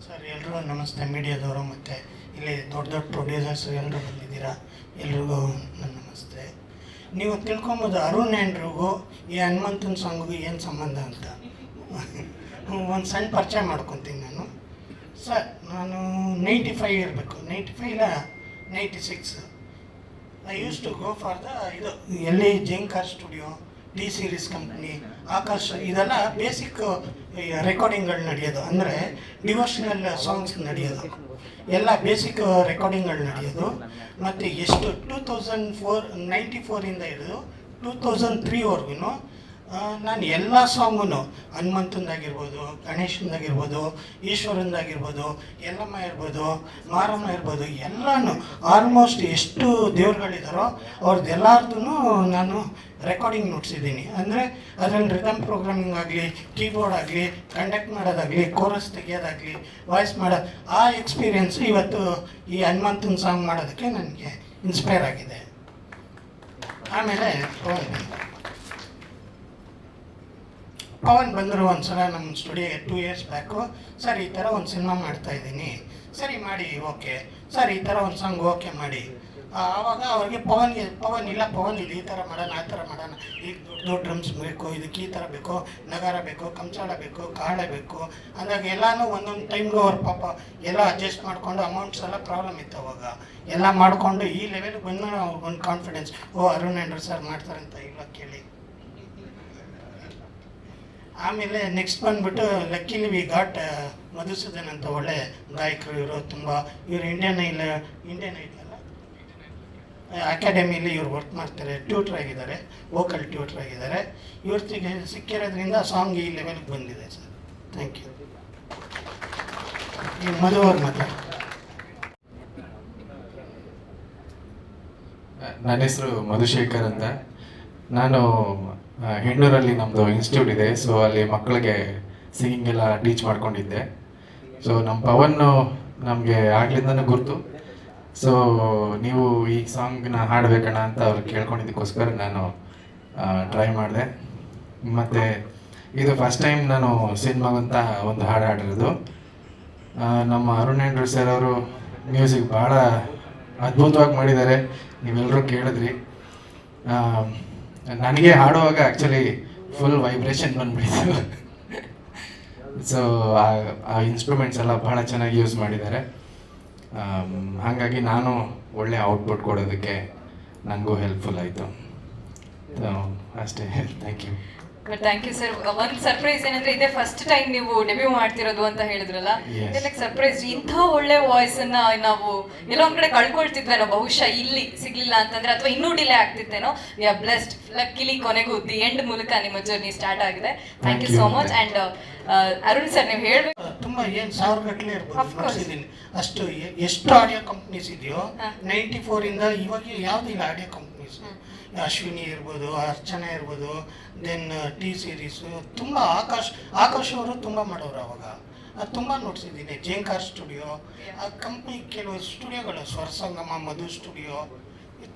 Speaker 8: ಸರ್ ಎಲ್ಲರೂ ನಮಸ್ತೆ, ಮೀಡಿಯಾದವರು ಮತ್ತು ಇಲ್ಲಿ ದೊಡ್ಡ ದೊಡ್ಡ ಪ್ರೊಡ್ಯೂಸರ್ಸ್ ಎಲ್ಲರೂ ಬಂದಿದ್ದೀರಾ, ಎಲ್ರಿಗೂ ನನ್ನ ನಮಸ್ತೆ. ನೀವು ತಿಳ್ಕೊಬೋದು ಅರುಣ್ ಆ್ಯಂಡ್ರಿಗೂ ಈ ಹನುಮಂತನ ಸಾಂಗಿಗೂ ಏನು ಸಂಬಂಧ ಅಂತ. ಒಂದು ಸಣ್ಣ ಪರಿಚಯ ಮಾಡ್ಕೊತೀನಿ ನಾನು. ಸರ್ ನಾನು 95 ಇರಬೇಕು, 95 96 I use to go for the ಇದು ಎಲ್ಲಿ Jhankar studio, T series company, Akash, ಇದೆಲ್ಲ ಬೇಸಿಕ್ ರೆಕಾರ್ಡಿಂಗ್ಗಳು ನಡೆಯೋದು. ಅಂದರೆ ಡಿವೋಷನಲ್ ಸಾಂಗ್ಸ್ ನಡೆಯೋದು, ಎಲ್ಲ ಬೇಸಿಕ್ ರೆಕಾರ್ಡಿಂಗ್ಗಳು ನಡೆಯೋದು. ಮತ್ತು ಎಷ್ಟು 94 ಹಿಡಿದು 2003ವರೆಗೂ ನಾನು ಎಲ್ಲ ಸಾಂಗೂ ಹನುಮಂತಂದಾಗಿರ್ಬೋದು, ಗಣೇಶಂದಾಗಿರ್ಬೋದು, ಈಶ್ವರಂದಾಗಿರ್ಬೋದು, ಎಲ್ಲಮ್ಮ ಇರ್ಬೋದು, ಮಾರಮ್ಮ ಇರ್ಬೋದು, ಎಲ್ಲನೂ ಆಲ್ಮೋಸ್ಟ್ ಎಷ್ಟು ದೇವ್ರುಗಳಿದ್ದಾರೋ ಅವ್ರದ್ದೆಲ್ಲರದ್ದು ನಾನು ರೆಕಾರ್ಡಿಂಗ್ ನೋಡ್ಸಿದ್ದೀನಿ. ಅಂದರೆ ಅದರಲ್ಲಿ ರಿದಮ್ ಪ್ರೋಗ್ರಾಮಿಂಗ್ ಆಗಲಿ, ಕೀಬೋರ್ಡ್ ಆಗಲಿ, ಕಂಡಕ್ಟ್ ಮಾಡೋದಾಗಲಿ, ಕೋರಸ್ ತೆಗಿಯೋದಾಗಲಿ, ವಾಯ್ಸ್ ಮಾಡೋದು, ಆ ಎಕ್ಸ್ಪೀರಿಯೆನ್ಸ್ ಇವತ್ತು ಈ ಹನುಮಂತನ ಸಾಂಗ್ ಮಾಡೋದಕ್ಕೆ ನನಗೆ ಇನ್ಸ್ಪೈರ್ ಆಗಿದೆ. ಆಮೇಲೆ ಪವನ್ ಬಂದರು ಒಂದು ಸಲ ನಮ್ಮ ಸ್ಟುಡಿಯೋಗೆ 2 years ಬ್ಯಾಕು. ಸರ್ ಈ ಥರ ಒಂದು ಸಿನಿಮಾ ಮಾಡ್ತಾಯಿದ್ದೀನಿ, ಸರಿ ಮಾಡಿ, ಓಕೆ ಸರ್ ಈ ಥರ ಒಂದು ಸಾಂಗ್ ಓಕೆ ಮಾಡಿ. ಆವಾಗ ಅವ್ರಿಗೆ ಪವನ್ ಇಲ್ಲ, ಪವನ್ ಇಲ್ಲಿ ಈ ಥರ ಮಾಡೋಣ, ಆ ಥರ ಮಾಡೋಣ, ಈಗ ದೊಡ್ಡ ಡ್ರಮ್ಸ್ ಬೇಕು, ಇದಕ್ಕೆ ಈ ಥರ ಬೇಕು, ನಗಾರ ಬೇಕು, ಕಂಚಾಳ ಬೇಕು, ಕಾಳೆ ಬೇಕು ಅಂದಾಗ ಎಲ್ಲನೂ ಒಂದೊಂದು ಟೈಮ್ಗೆ ಅವ್ರ ಪಾಪ ಎಲ್ಲ ಅಡ್ಜಸ್ಟ್ ಮಾಡಿಕೊಂಡು ಅಮೌಂಟ್ಸ್ ಎಲ್ಲ ಪ್ರಾಬ್ಲಮ್ ಇತ್ತು. ಅವಾಗ ಎಲ್ಲ ಮಾಡಿಕೊಂಡು ಈ ಲೆವೆಲ್ಗೆ ಬಂದ್ಮೇಲೆ ಅವ್ರಿಗೊಂದು ಕಾನ್ಫಿಡೆನ್ಸ್, ಓ ಅರುಣ್ ಆಂಡ್ರು ಸರ್ ಮಾಡ್ತಾರಂತ ಇಲ್ಲ ಕೇಳಿ. ಆಮೇಲೆ ನೆಕ್ಸ್ಟ್ ಬಂದುಬಿಟ್ಟು ಲಕ್ಕಿಲಿ ವಿ ಗಾಟ್ ಮಧುಸೂದನ್ ಅಂತ ಒಳ್ಳೆ ಗಾಯಕರು. ಇವರು ತುಂಬ ಇವರು ಇಂಡಿಯನ್ ಐಡಲ್ಲ ಅಕಾಡೆಮಿಲಿ ಇವ್ರು ವರ್ಕ್ ಮಾಡ್ತಾರೆ, ಟ್ಯೂಟರ್ ಆಗಿದ್ದಾರೆ, ವೋಕಲ್ ಟ್ಯೂಟರ್ ಆಗಿದ್ದಾರೆ. ಇವ್ರಿಗೆ ಸಿಕ್ಕಿರೋದ್ರಿಂದ ಸಾಂಗ್ ಈ ಲೆವೆಲ್ಗೆ ಬಂದಿದೆ ಸರ್. Thank you. ಮಧು ಅವ್ರ ಮಾತಾಡಿ.
Speaker 9: ನನ್ನ ಹೆಸರು ಮಧುಶೇಖರ್ ಅಂತ. ನಾನು ಹೆಣ್ಣೂರಲ್ಲಿ ನಮ್ಮದು ಇನ್ಸ್ಟಿಟ್ಯೂಟ್ ಇದೆ, ಸೊ ಅಲ್ಲಿ ಮಕ್ಕಳಿಗೆ ಸಿಂಗಿಂಗ್ ಎಲ್ಲ ಟೀಚ್ ಮಾಡ್ಕೊಂಡಿದ್ದೆ. ಸೊ ನಮ್ಮ ಪವನ್ನು ನಮಗೆ ಆಗ್ಲಿಂದನೂ ಗುರ್ತು. ಸೊ ನೀವು ಈ ಸಾಂಗ್ನ ಹಾಡಬೇಕಣ್ಣ ಅಂತ ಅವ್ರು ಕೇಳ್ಕೊಂಡಿದ್ದಕ್ಕೋಸ್ಕರ ನಾನು ಟ್ರೈ ಮಾಡಿದೆ. ಮತ್ತು ಇದು ಫಸ್ಟ್ ಟೈಮ್ ನಾನು ಸಿನಿಮಾಗಂತ ಒಂದು ಹಾಡು ಹಾಡಿರೋದು. ನಮ್ಮ ಅರುಣ್ ಆಂಡ್ರೂ ಸರ್ ಅವರು ಮ್ಯೂಸಿಕ್ ಭಾಳ ಅದ್ಭುತವಾಗಿ ಮಾಡಿದ್ದಾರೆ, ನೀವೆಲ್ಲರೂ ಕೇಳಿದ್ರಿ. ನನಗೆ ಹಾಡುವಾಗ ಆ್ಯಕ್ಚುಲಿ ಫುಲ್ ವೈಬ್ರೇಷನ್ ಬಂದ್ಬಿಟ್ಟಿತ್ತು. ಸೊ ಆ ಇನ್ಸ್ಟ್ರೂಮೆಂಟ್ಸ್ ಎಲ್ಲ ಭಾಳ ಚೆನ್ನಾಗಿ ಯೂಸ್ ಮಾಡಿದ್ದಾರೆ. ಹಾಗಾಗಿ ನಾನು ಒಳ್ಳೆ ಔಟ್ಪುಟ್ ಕೊಡೋದಕ್ಕೆ ನನಗೂ ಹೆಲ್ಪ್ಫುಲ್ ಆಯಿತು. ಅಷ್ಟೇ, thank you.
Speaker 1: But thank you sir. ಒಂದು ಸರ್ಪ್ರೈಸ್ ಏನಂದ್ರೆ ಇದೇ ಫಸ್ಟ್ ಟೈಮ್ ನೀವು ಡೆಬ್ಯೂ ಮಾಡ್ತಿರೋದು ಅಂತ ಹೇಳಿದ್ರಲ್ಲ, ಲೈಕ್ ಸರ್ಪ್ರೈಸ್. ಇಂಥ ಒಳ್ಳೆ ವಾಯ್ಸ್ ಅನ್ನ ನಾವು ಎಲ್ಲೋ ಒಂದ್ ಕಡೆ ಕಳ್ಕೊಳ್ತಿದ್ವೇನೋ ಬಹುಶಃ, ಇಲ್ಲಿ ಸಿಗ್ಲಿಲ್ಲ ಅಂತಂದ್ರೆ, ಅಥವಾ ಇನ್ನೂ ಡಿಲೇ ಆಗ್ತಿತ್ತೇನೋ. We are blessed. ಲಕ್ಕಿಲಿ ಕೊನೆಗೂ ದಿ ಎಂಡ್ ಮೂಲಕ ನಿಮ್ಮ ಜರ್ನಿ ಸ್ಟಾರ್ಟ್ ಆಗಿದೆ. Thank you so much. And Arun sir, ನೀವು ಹೇಳ್ಬೇಕು.
Speaker 8: ತುಂಬ ಏನು ಸಾವಿರ ಗಟ್ಟಲೆ ಇರ್ಬೋದು ನೋಡ್ಸಿದ್ದೀನಿ. ಅಷ್ಟು ಎಷ್ಟು ಆಡಿಯೋ ಕಂಪ್ನೀಸ್ ಇದೆಯೋ 94 ಇಂದ ಇವಾಗ ಯಾವ್ದು ಇಲ್ಲ ಆಡಿಯೋ ಕಂಪ್ನೀಸ್. ಅಶ್ವಿನಿ ಇರ್ಬೋದು, ಅರ್ಚನಾ ಇರ್ಬೋದು, ದೆನ್ ಟಿ ಸೀರೀಸು ತುಂಬ ಆಕಾಶ್ ಅವರು ತುಂಬ ಮಾಡೋರು ಅವಾಗ. ಅದು ತುಂಬ ನೋಡ್ಸಿದ್ದೀನಿ. ಜೇಂಕಾರ್ ಸ್ಟುಡಿಯೋ, ಆ ಕಂಪ್ನಿ ಕೆಲವು ಸ್ಟುಡಿಯೋಗಳು, ಸ್ವರಸಂಗಮ, ಮಧು ಸ್ಟುಡಿಯೋ,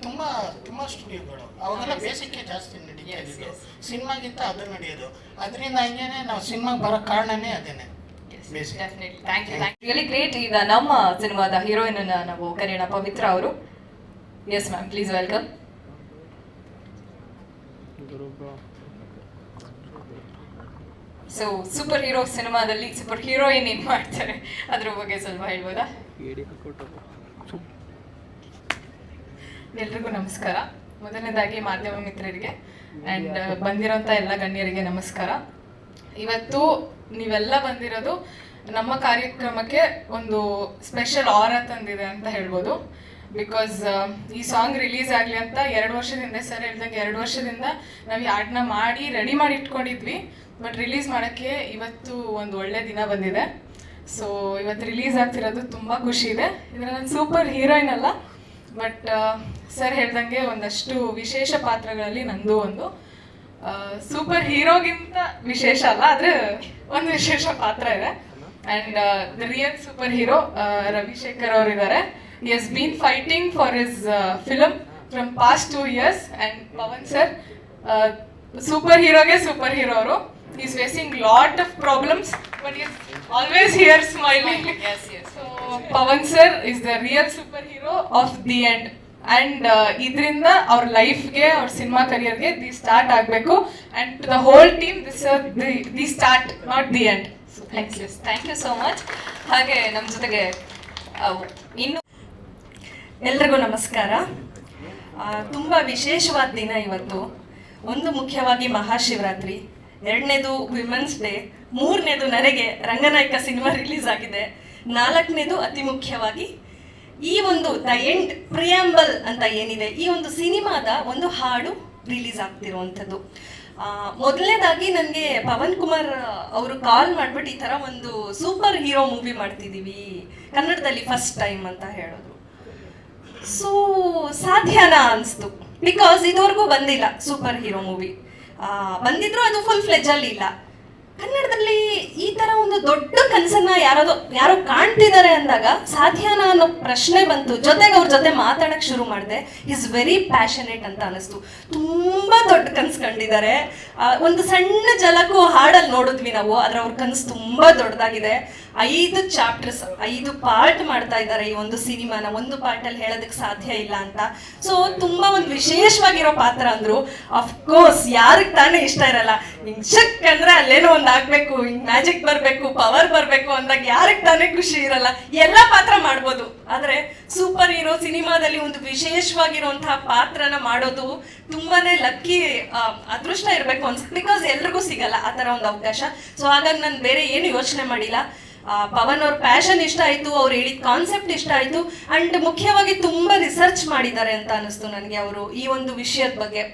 Speaker 8: ತುಂಬ ತುಂಬ ಸ್ಟುಡಿಯೋಗಳು. ಅವಾಗೆಲ್ಲ ಬೇಸಿಕ್ಕೆ ಜಾಸ್ತಿ ನಡೀತಾ ಇದ್ದು, ಸಿನಿಮಾಗಿಂತ ಅದು ನಡೆಯೋದು. ಅದರಿಂದ ಹಂಗೇನೆ ನಾವು ಸಿನಿಮಾಗೆ ಬರೋ ಕಾರಣನೇ ಅದೇನೆ.
Speaker 1: Thank you. Really great. ಈಗ ನಮ್ಮ ಸಿನಿಮಾದ ಹೀರೋಯಿನ್ ಅನ್ನ ನಾವು ಕರೆಯೋಣ, ಪವಿತ್ರ ಅವರು. Yes ma'am, please welcome. So super hero ಸಿನಿಮಾದಲ್ಲಿ ಸೂಪರ್ ಹೀರೋಯಿನ್ ಏನ್ ಮಾಡ್ತಾರೆ ಅದ್ರ ಬಗ್ಗೆ ಸ್ವಲ್ಪ ಹೇಳ್ಬೋದಾ? ಎಲ್ರಿಗೂ ನಮಸ್ಕಾರ. ಮೊದಲನೇದಾಗಿ ಮಾಧ್ಯಮ ಮಿತ್ರರಿಗೆ ಆ್ಯಂಡ್ ಬಂದಿರೋಂಥ ಎಲ್ಲ ಗಣ್ಯರಿಗೆ ನಮಸ್ಕಾರ. ಇವತ್ತು ನೀವೆಲ್ಲ ಬಂದಿರೋದು ನಮ್ಮ ಕಾರ್ಯಕ್ರಮಕ್ಕೆ ಒಂದು ಸ್ಪೆಷಲ್ ಆರಾ ತಂದಿದೆ ಅಂತ ಹೇಳ್ಬೋದು. ಬಿಕಾಸ್ ಈ ಸಾಂಗ್ ರಿಲೀಸ್ ಆಗಲಿ ಅಂತ 2 ವರ್ಷದಿಂದ, ಸರ್ ಹೇಳ್ದಂಗೆ 2 ವರ್ಷದಿಂದ ನಾವು ಈ ಹಾಡನ್ನ ಮಾಡಿ ರೆಡಿ ಮಾಡಿ ಇಟ್ಕೊಂಡಿದ್ವಿ. ಬಟ್ ರಿಲೀಸ್ ಮಾಡೋಕ್ಕೆ ಇವತ್ತು ಒಂದು ಒಳ್ಳೆ ದಿನ ಬಂದಿದೆ. ಸೊ ಇವತ್ತು ರಿಲೀಸ್ ಆಗ್ತಿರೋದು ತುಂಬ ಖುಷಿ ಇದೆ. ಇದರಲ್ಲಿ ನಾನು ಸೂಪರ್ ಹೀರೋಯಿನ್ ಅಲ್ಲ, ಬಟ್ ಸರ್ ಹೇಳ್ದಂಗೆ ಒಂದಷ್ಟು ವಿಶೇಷ ಪಾತ್ರಗಳಲ್ಲಿ ನಂದು ಒಂದು ಸೂಪರ್ ಹೀರೋಗಿಂತ ವಿಶೇಷ ಅಲ್ಲ, ಆದರೆ ಒಂದು ವಿಶೇಷ ಪಾತ್ರ ಇದೆ. And the real super hero Ravishekhar ಅವರಿದ್ದಾರೆ. He has been fighting for his film from past 2 years. And Pawan sir, super hero ge super hero ಅವರು. He is facing lot of problems, but he is always here smiling. Yes. So Pawan sir is the real superhero of the end. And ಇದರಿಂದ ಅವ್ರ ಲೈಫ್ಗೆ, ಅವ್ರ cinema ಕರಿಯರ್ಗೆ the start ಆಗಬೇಕು. And to the whole team, this is the start, not the end. So thank you so much. ಹಾಗೆ ನಮ್ಮ ಜೊತೆಗೆ ಇನ್ನು
Speaker 10: ಎಲ್ರಿಗೂ ನಮಸ್ಕಾರ. ತುಂಬ ವಿಶೇಷವಾದ ದಿನ ಇವತ್ತು. ಒಂದು ಮುಖ್ಯವಾಗಿ ಮಹಾಶಿವರಾತ್ರಿ, 2ನೇದು ವಿಮೆನ್ಸ್ ಡೇ, 3ನೇದು ನನಗೆ ರಂಗನಾಯಕ ಸಿನಿಮಾ ರಿಲೀಸ್ ಆಗಿದೆ, 4ನೇದು ಅತಿ ಮುಖ್ಯವಾಗಿ ಈ ಒಂದು ದ ಎಂಡ್ ಪ್ರಿಯಾಂಬಲ್ ಅಂತ ಏನಿದೆ, ಈ ಒಂದು ಸಿನಿಮಾದ ಒಂದು ಹಾಡು ರಿಲೀಸ್ ಆಗ್ತಿರುವಂಥದ್ದು. ಮೊದಲನೇದಾಗಿ ನನಗೆ ಪವನ್ ಕುಮಾರ್ ಅವರು ಕಾಲ್ ಮಾಡಿಬಿಟ್ಟು ಈ ಥರ ಒಂದು ಸೂಪರ್ ಹೀರೋ ಮೂವಿ ಮಾಡ್ತಿದ್ದೀವಿ ಕನ್ನಡದಲ್ಲಿ ಫಸ್ಟ್ ಟೈಮ್ ಅಂತ ಹೇಳಿದ್ರು. ಸೊ ಸಾಧ್ಯನಾ ಅನಿಸ್ತು, ಬಿಕಾಸ್ ಇದುವರೆಗೂ ಬಂದಿಲ್ಲ ಸೂಪರ್ ಹೀರೋ ಮೂವಿ. ಬಂದಿದ್ರು ಅದು ಫುಲ್ ಫ್ಲೆಜ್ಜಲ್ಲಿ ಇಲ್ಲ. ಕನ್ನಡದಲ್ಲಿ ಈ ಥರ ಒಂದು ದೊಡ್ಡ ಕನಸನ್ನ ಯಾರೋ ಕಾಣ್ತಿದ್ದಾರೆ ಅಂದಾಗ ಸಾಧ್ಯನಾ ಅನ್ನೋ ಪ್ರಶ್ನೆ ಬಂತು. ಜೊತೆಗೆ ಅವ್ರ ಜೊತೆ ಮಾತಾಡಕ್ಕೆ ಶುರು ಮಾಡಿದೆ. ಈಸ್ ವೆರಿ ಪ್ಯಾಷನೇಟ್ ಅಂತ ಅನಿಸ್ತು. ತುಂಬ ದೊಡ್ಡ ಕನಸು ಕಂಡಿದ್ದಾರೆ. ಒಂದು ಸಣ್ಣ ಜಲಕ್ಕೂ ಹಾಡಲ್ಲಿ ನೋಡಿದ್ವಿ ನಾವು, ಆದರೆ ಅವ್ರ ಕನಸು ತುಂಬ ದೊಡ್ಡದಾಗಿದೆ. 5 ಚಾಪ್ಟರ್ಸ್, 5 ಪಾರ್ಟ್ ಮಾಡ್ತಾ ಇದ್ದಾರೆ ಈ ಒಂದು ಸಿನಿಮಾನ. ಒಂದು ಪಾರ್ಟಲ್ಲಿ ಹೇಳೋದಕ್ಕೆ ಸಾಧ್ಯ ಇಲ್ಲ ಅಂತ. ಸೊ ತುಂಬ ಒಂದು ವಿಶೇಷವಾಗಿರೋ ಪಾತ್ರ ಅಂದರು. ಅಫ್ಕೋರ್ಸ್ ಯಾರಿಗೆ ತಾನೇ ಇಷ್ಟ ಇರಲ್ಲ. ಹಿಂಗೆ ಶಕ್ ಅಂದರೆ ಅಲ್ಲೇನೋ ಒಂದು ಆಗಬೇಕು, ಹಿಂಗೆ ಮ್ಯಾಜಿಕ್ ಬರಬೇಕು, ಪವರ್ ಬರಬೇಕು ಅಂದಾಗ ಯಾರಿಗೆ ತಾನೇ ಖುಷಿ ಇರಲ್ಲ. ಎಲ್ಲ ಪಾತ್ರ ಮಾಡ್ಬೋದು, ಆದರೆ ಸೂಪರ್ ಹೀರೋ ಸಿನಿಮಾದಲ್ಲಿ ಒಂದು ವಿಶೇಷವಾಗಿರುವಂತಹ ಪಾತ್ರನ ಮಾಡೋದು ತುಂಬಾನೇ ಲಕ್ಕಿ, ಅದೃಷ್ಟ ಇರಬೇಕು ಅನ್ಸುತ್ತೆ. ಬಿಕಾಸ್ ಎಲ್ರಿಗೂ ಸಿಗಲ್ಲ ಆ ಥರ ಒಂದು ಅವಕಾಶ. ಸೊ ಹಾಗಾಗಿ ನಾನು ಬೇರೆ ಏನು ಯೋಚನೆ ಮಾಡಿಲ್ಲ. ಪವನ್ ಅವ್ರ ಪ್ಯಾಷನ್ ಇಷ್ಟ ಆಯಿತು, ಅವ್ರು ಹೇಳಿದ ಕಾನ್ಸೆಪ್ಟ್ ಇಷ್ಟ ಆಯಿತು, ಆ್ಯಂಡ್ ಮುಖ್ಯವಾಗಿ ತುಂಬ ರಿಸರ್ಚ್ ಮಾಡಿದ್ದಾರೆ ಅಂತ ಅನ್ನಿಸ್ತು ನನಗೆ ಅವರು ಈ ಒಂದು ವಿಷಯದ ಬಗ್ಗೆ.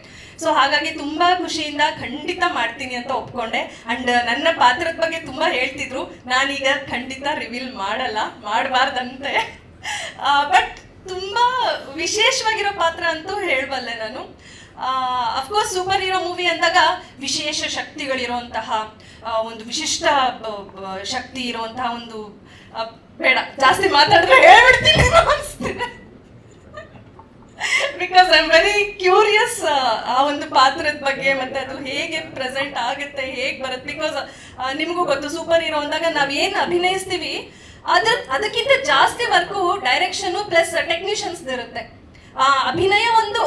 Speaker 10: ಸೊ ಹಾಗಾಗಿ ತುಂಬ ಖುಷಿಯಿಂದ ಖಂಡಿತ ಮಾಡ್ತೀನಿ ಅಂತ ಒಪ್ಕೊಂಡೆ. ಆ್ಯಂಡ್ ನನ್ನ ಪಾತ್ರದ ಬಗ್ಗೆ ತುಂಬ ಹೇಳ್ತಿದ್ರು, ನಾನೀಗ ಖಂಡಿತ ರಿವೀಲ್ ಮಾಡಬಾರ್ದಂತೆ. ಬಟ್ ತುಂಬ ವಿಶೇಷವಾಗಿರೋ ಪಾತ್ರ ಅಂತೂ ಹೇಳಬಲ್ಲೆ ನಾನು. ಅಫ್ಕೋರ್ಸ್ ಸೂಪರ್ ಹೀರೋ ಮೂವಿ ಅಂದಾಗ ವಿಶೇಷ ಶಕ್ತಿಗಳಿರುವಂತಹ ಒಂದು ವಿಶಿಷ್ಟ ಶಕ್ತಿ ಇರುವಂತಹ ಒಂದು ಬೇಡ ಜಾಸ್ತಿ ಮಾತಾಡಿದ್ರೆ ಹೇಳ್ಬಿಡ್ತೀನಿ ಅನಿಸ್ತಿದೆ. Because I am very curious ಆ ಒಂದು ಪಾತ್ರದ ಬಗ್ಗೆ, ಮತ್ತೆ ಅದು ಹೇಗೆ ಪ್ರೆಸೆಂಟ್ ಆಗುತ್ತೆ, ಹೇಗೆ ಬರುತ್ತೆ. ಬಿಕಾಸ್ ನಿಮಗೂ ಗೊತ್ತು, ಸೂಪರ್ ಹೀರೋ ಅಂದಾಗ ನಾವೇನು ಅಭಿನಯಿಸ್ತೀವಿ ಅದಕ್ಕಿಂತ ಜಾಸ್ತಿ ವರ್ಕು ಡೈರೆಕ್ಷನ್ ಪ್ಲಸ್ ಟೆಕ್ನಿಷಿಯನ್ಸ್ ಇರುತ್ತೆ. ಅಭಿನಯ ಒಂದು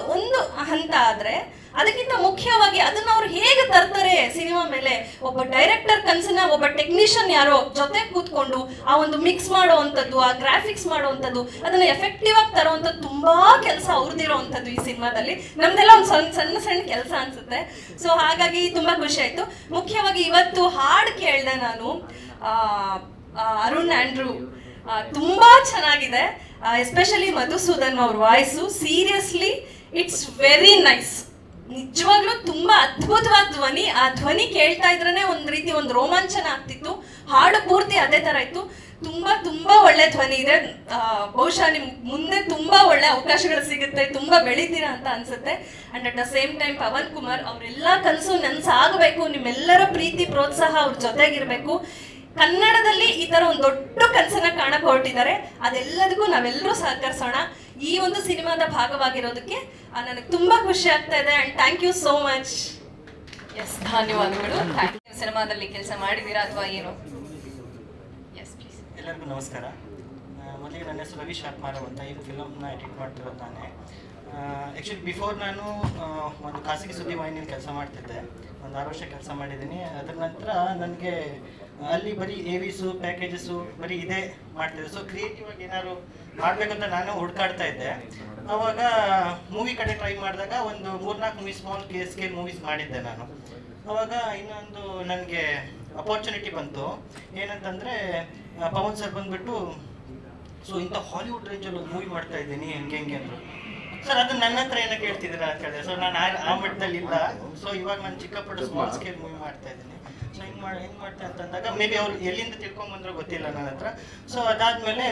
Speaker 10: ಹಂತ ಆದ್ರೆ ಅದಕ್ಕಿಂತ ಮುಖ್ಯವಾಗಿ ಅದನ್ನ ಅವ್ರು ಹೇಗೆ ತರ್ತಾರೆ ಸಿನಿಮಾ ಮೇಲೆ. ಒಬ್ಬ ಡೈರೆಕ್ಟರ್ ಕನ್ಸನ್ನ ಒಬ್ಬ ಟೆಕ್ನಿಷಿಯನ್ ಯಾರೋ ಜೊತೆ ಕೂತ್ಕೊಂಡು ಆ ಒಂದು ಮಿಕ್ಸ್ ಮಾಡುವಂಥದ್ದು, ಆ ಗ್ರಾಫಿಕ್ಸ್ ಮಾಡುವಂಥದ್ದು, ಅದನ್ನ ಎಫೆಕ್ಟಿವ್ ಆಗಿ ತರುವಂಥದ್ದು ತುಂಬಾ ಕೆಲಸ ಅವ್ರದ್ದಿರೋವಂಥದ್ದು ಈ ಸಿನಿಮಾದಲ್ಲಿ. ನಮ್ದೆಲ್ಲ ಒಂದು ಸಣ್ಣ ಕೆಲಸ ಅನ್ಸುತ್ತೆ. ಸೊ ಹಾಗಾಗಿ ತುಂಬಾ ಖುಷಿ ಆಯ್ತು. ಮುಖ್ಯವಾಗಿ ಇವತ್ತು ಹಾಡು ಕೇಳಿದೆ ನಾನು, ಅರುಣ್ ಆಂಡ್ರೂ ತುಂಬಾ ಚೆನ್ನಾಗಿದೆ. ಎಸ್ಪೆಷಲಿ ಮಧುಸೂದನ್ ಅವ್ರ voice, seriously it's very nice. ನಿಜವಾಗ್ಲೂ ತುಂಬಾ ಅದ್ಭುತವಾದ ಧ್ವನಿ. ಆ ಧ್ವನಿ ಕೇಳ್ತಾ ಇದ್ರೇನೆ ಒಂದ್ ರೀತಿ ಒಂದು ರೋಮಾಂಚನ ಆಗ್ತಿತ್ತು. ಹಾಡು ಪೂರ್ತಿ ಅದೇ ತರ ಇತ್ತು. ತುಂಬಾ ಒಳ್ಳೆ ಧ್ವನಿ ಇದೆ. ಬಹುಶಃ ನಿಮ್ಗೆ ಮುಂದೆ ತುಂಬಾ ಒಳ್ಳೆ ಅವಕಾಶಗಳು ಸಿಗುತ್ತೆ, ತುಂಬಾ ಬೆಳಿತೀರಾ ಅಂತ ಅನ್ಸುತ್ತೆ. And at the same time Pavan Kumar ಅವರೆಲ್ಲ ಕನಸು ನನ್ಸಾಗಬೇಕು, ನಿಮ್ಮೆಲ್ಲರ ಪ್ರೀತಿ ಪ್ರೋತ್ಸಾಹ ಅವ್ರ ಜೊತೆಗಿರ್ಬೇಕು. ಕನ್ನಡದಲ್ಲಿ ಈ ತರ ಒಂದು ದೊಡ್ಡ ಕನಸನ್ನ ಕಾಣಕ್ ಹೊರಟಿದ್ದಾರೆ. ಅದೆಲ್ಲದಕ್ಕೂ ನಾವೆಲ್ಲರೂ ಸಹಕರಿಸೋಣ. ಈ ಒಂದು ಸಿನಿಮಾದ ಭಾಗವಾಗಿರೋದಕ್ಕೆ ನನಗೆ ತುಂಬಾ ಖುಷಿ ಆಗ್ತಾ ಇದೆ. And thank you so much.
Speaker 1: Yes, ಧನ್ಯವಾದಗಳು. ಸಿನಿಮಾದಲ್ಲಿ ಕೆಲಸ ಮಾಡಿದ್ದೀರಾ ಅಥವಾ ಏನು? Yes please.
Speaker 11: ಎಲ್ಲರಿಗೂ ನಮಸ್ಕಾರ. ಮೊದಲಿಗೆ ನನ್ನ ಹೆಸರು ರವಿ ಶಾತ್ಮಾರವ್ ಅಂತ. ಈ ಫಿಲಮ್ನ ಎಡಿಟ್ ಮಾಡ್ತಿರೋದು ನಾನೇ. ಆ್ಯಕ್ಚುಲಿ ಬಿಫೋರ್ ನಾನು ಒಂದು ಖಾಸಗಿ ಸುದ್ದಿ ವಾಹಿನಿಯಲ್ಲಿ ಕೆಲಸ ಮಾಡ್ತಿದ್ದೆ. ಒಂದು 6 ವರ್ಷ ಕೆಲಸ ಮಾಡಿದ್ದೀನಿ. ಅದರ ನಂತರ ನನಗೆ ಅಲ್ಲಿ ಬರೀ AVಸು ಪ್ಯಾಕೇಜಸ್ಸು ಬರೀ ಇದೇ ಮಾಡ್ತಿದ್ದೆ. ಸೊ ಕ್ರಿಯೇಟಿವ್ ಆಗಿ ಏನಾದ್ರು ಮಾಡಬೇಕಂತ ನಾನು ಹುಡುಕಾಡ್ತಾ ಇದ್ದೆ. ಆವಾಗ ಮೂವಿ ಕಡೆ ಟ್ರೈ ಮಾಡಿದಾಗ ಒಂದು 3-4 ಮೂವಿ ಸ್ಮಾಲ್ ಸ್ಕೇಲ್ ಮೂವೀಸ್ ಮಾಡಿದ್ದೆ ನಾನು. ಆವಾಗ ಇನ್ನೊಂದು ನನಗೆ ಅಪರ್ಚುನಿಟಿ ಬಂತು. ಏನಂತಂದರೆ ಪವನ್ ಸರ್ ಬಂದುಬಿಟ್ಟು, ಸೊ ಇಂಥ ಹಾಲಿವುಡ್ ರೇಂಜಲ್ಲಿ ಒಂದು ಮೂವಿ ಮಾಡ್ತಾ ಇದ್ದೀನಿ ಹೆಂಗೆ ಅಂದರು. ಸರ್ ಅದು ನನ್ನ ಹತ್ರ ಏನೋ ಕೇಳ್ತಿದ್ದೀರಾ ಅಂತ ಹೇಳಿದೆ. ಸೊ ನಾನು ಆ ಮಟ್ಟದಲ್ಲಿ ಇಲ್ಲ. ಸೊ ಇವಾಗ ನಾನು ಚಿಕ್ಕ ಪುಟ್ಟ ಸ್ಮಾಲ್ ಸ್ಕೇಲ್ ಮೂವಿ ಮಾಡ್ತಾ ಇದ್ದೀನಿ. ಸೊ ಹೆಂಗೆ ಮಾಡ್ತೆ ಅಂತಂದಾಗ ಮೇ ಬಿ ಅವ್ರು ಎಲ್ಲಿಂದ ತಿಳ್ಕೊಂಬಂದ್ರೋ ಗೊತ್ತಿಲ್ಲ ನನ್ನ ಹತ್ರ. ಸೊ ಅದಾದಮೇಲೆ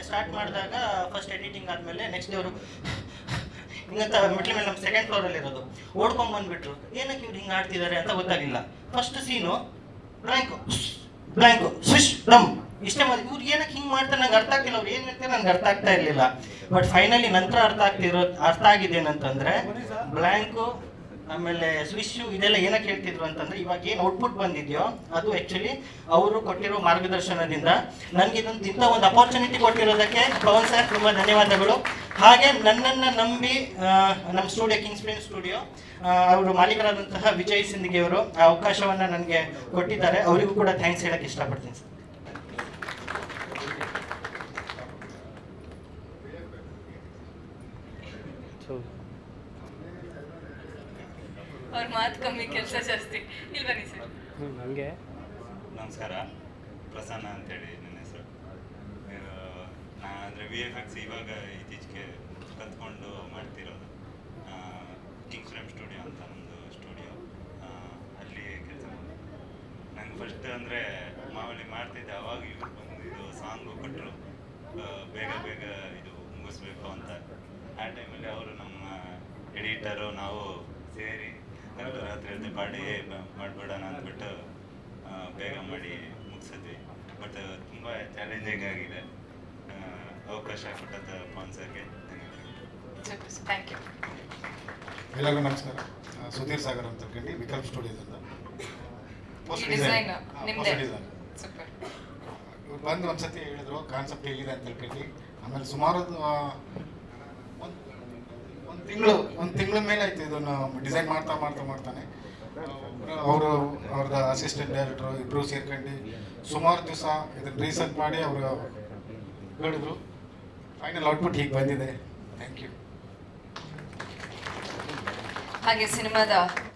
Speaker 11: ಸ್ಟಾರ್ಟ್ ಮಾಡಿದಾಗ ಫಸ್ಟ್ ಎಡಿಟಿಂಗ್ ಆದಮೇಲೆ ನೆಕ್ಸ್ಟ್ ಡೇ ಅವರು ಹಿಂಗಂತ ಮೆಟ್ಲ ಮೇಲೆ ನಮ್ಮ 2nd ಫ್ಲೋರಲ್ಲಿ ಇರೋದು ಓಡ್ಕೊಂಬಂದ್ಬಿಟ್ರು. ಏನಕ್ಕೆ ಇವ್ರು ಹಿಂಗೆ ಆಡ್ತಿದ್ದಾರೆ ಅಂತ ಗೊತ್ತಾಗಿಲ್ಲ. ಫಸ್ಟ್ ಸೀನು ಬ್ಲ್ಯಾಂಕು ಸ್ವಿಶ್ ಡಮ್ ಇಷ್ಟೇ ಮಾಡಿ ಇವ್ರು ಏನಕ್ಕೆ ಹಿಂಗೆ ಮಾಡ್ತಾರೆ ನಂಗೆ ಅರ್ಥ ಆಗ್ತಿಲ್ಲ. ಅವ್ರು ಏನು ಹೇಳ್ತಾರೆ ನನಗೆ ಅರ್ಥ ಆಗ್ತಾ ಇರಲಿಲ್ಲ. ಬಟ್ ಫೈನಲಿ ನಂತರ ಅರ್ಥ ಆಗಿದ್ದೇನಂತಂದರೆ ಬ್ಲ್ಯಾಂಕು ಆಮೇಲೆ ಸ್ವಿಶ್ಶು ಇದೆಲ್ಲ ಏನಕ್ಕೆ ಹೇಳ್ತಿದ್ರು ಅಂತಂದರೆ ಇವಾಗ ಏನು ಔಟ್ಪುಟ್ ಬಂದಿದೆಯೋ ಅದು ಆ್ಯಕ್ಚುಲಿ ಅವರು ಕೊಟ್ಟಿರೋ ಮಾರ್ಗದರ್ಶನದಿಂದ ನನಗೆ ಇಂಥ ಒಂದು ಅಪರ್ಚುನಿಟಿ ಕೊಟ್ಟಿರೋದಕ್ಕೆ ಪವನ್ ಸರ್ ತುಂಬ ಧನ್ಯವಾದಗಳು. ಹಾಗೆ ನನ್ನನ್ನು ನಂಬಿ ನಮ್ಮ ಸ್ಟುಡಿಯೋ ಕಿಂಗ್ಸ್ ಪ್ಲೇನ್ ಸ್ಟುಡಿಯೋ ಅವರು ಮಾಲೀಕರಾದಂತಹ ವಿಜಯ್ ಸಿಂದಗಿ ಅವರು ಆ ಅವಕಾಶವನ್ನು ನನಗೆ ಕೊಟ್ಟಿದ್ದಾರೆ. ಅವರಿಗೂ ಕೂಡ ಥ್ಯಾಂಕ್ಸ್ ಹೇಳೋಕ್ಕೆ ಇಷ್ಟಪಡ್ತೀನಿ ಸರ್.
Speaker 1: ಅವ್ರ ಮಾತು ಕಮ್ಮಿ, ಕೆಲಸ ಜಾಸ್ತಿ. ಇಲ್ಲಿ ಬನ್ನಿ ಸರ್.
Speaker 6: ನನಗೆ
Speaker 12: ನಮಸ್ಕಾರ, ಪ್ರಸನ್ನ ಅಂತೇಳಿ ನನ್ನ ಹೆಸರು. ನಾನು ಅಂದರೆ VFX ಇವಾಗ ಇತ್ತೀಚೆಗೆ ಕಲ್ತ್ಕೊಂಡು ಮಾಡ್ತಿರೋದು. ಕಿಂಗ್ಸ್ ಫ್ರೇಮ್ ಸ್ಟುಡಿಯೋ ಅಂತ ಒಂದು ಸ್ಟುಡಿಯೋ, ಅಲ್ಲಿ ಕೆಲಸ ಮಾಡೋದು. ನಂಗೆ ಫಸ್ಟ್ ಅಂದರೆ ಮಾಮೂಲಿ ಮಾಡ್ತಿದ್ದೆ. ಅವಾಗ ಇವ್ರು ಬಂದು ಇದು ಸಾಂಗು ಕೊಟ್ಟರು, ಬೇಗ ಇದು ಮುಗಿಸ್ಬೇಕು ಅಂತ. ಆ ಟೈಮಲ್ಲಿ ಅವರು ನಮ್ಮ ಎಡಿಟರು ನಾವು ಸೇರಿ ರಾತ್ರಿ ಪಾಡಿ ಮಾಡಿಬಿಡೋಣ ಅಂದ್ಬಿಟ್ಟು ಬೇಗ ಮಾಡಿ ಮುಗಿಸಿದ್ವಿ. ಬಟ್ ತುಂಬ ಚಾಲೆಂಜಿಂಗ್ ಆಗಿದೆ. ಅವಕಾಶ ಕೊಟ್ಟಂಥ ಪವನ್ ಸರ್ಗೆ
Speaker 1: ಥ್ಯಾಂಕ್ ಯು.
Speaker 5: ಎಲ್ಲರಿಗೂ ನಮಸ್ಕಾರ. ಸುಧೀರ್ ಸಾಗರ್ ಅಂತ ಹೇಳಿ ವಿಕಲ್ಪ್ ಸ್ಟುಡಿಯೋದಿಂದ ಪೋಸ್ಟ್ ಡಿಸೈನ್. ಬಂದು ಒಂದ್ಸತಿ ಹೇಳಿದ್ರು ಕಾನ್ಸೆಪ್ಟ್ ಹೇಗಿದೆ ಅಂತ ಹೇಳ್ಕೊಂಡು. ಆಮೇಲೆ ಸುಮಾರು ಒಂದು ತಿಂಗಳ ಮೇಲೆ ಆಯ್ತು ಇದನ್ನು ಡಿಸೈನ್ ಮಾಡ್ತಾನೆ. ಅವ್ರದ್ದು ಅಸಿಸ್ಟೆಂಟ್ ಡೈರೆಕ್ಟ್ರು ಇಬ್ಬರು ಸೇರ್ಕೊಂಡು ಸುಮಾರು ದಿವಸ ಇದನ್ನು ರೀಸರ್ಚ್ ಮಾಡಿ ಅವರು ಹೇಳಿದ್ರು. ಫೈನಲ್ ಔಟ್ಪುಟ್ ಹೀಗೆ ಬಂದಿದೆ. Thank you.
Speaker 1: ಹಾಗೆ ಸಿನಿಮಾದ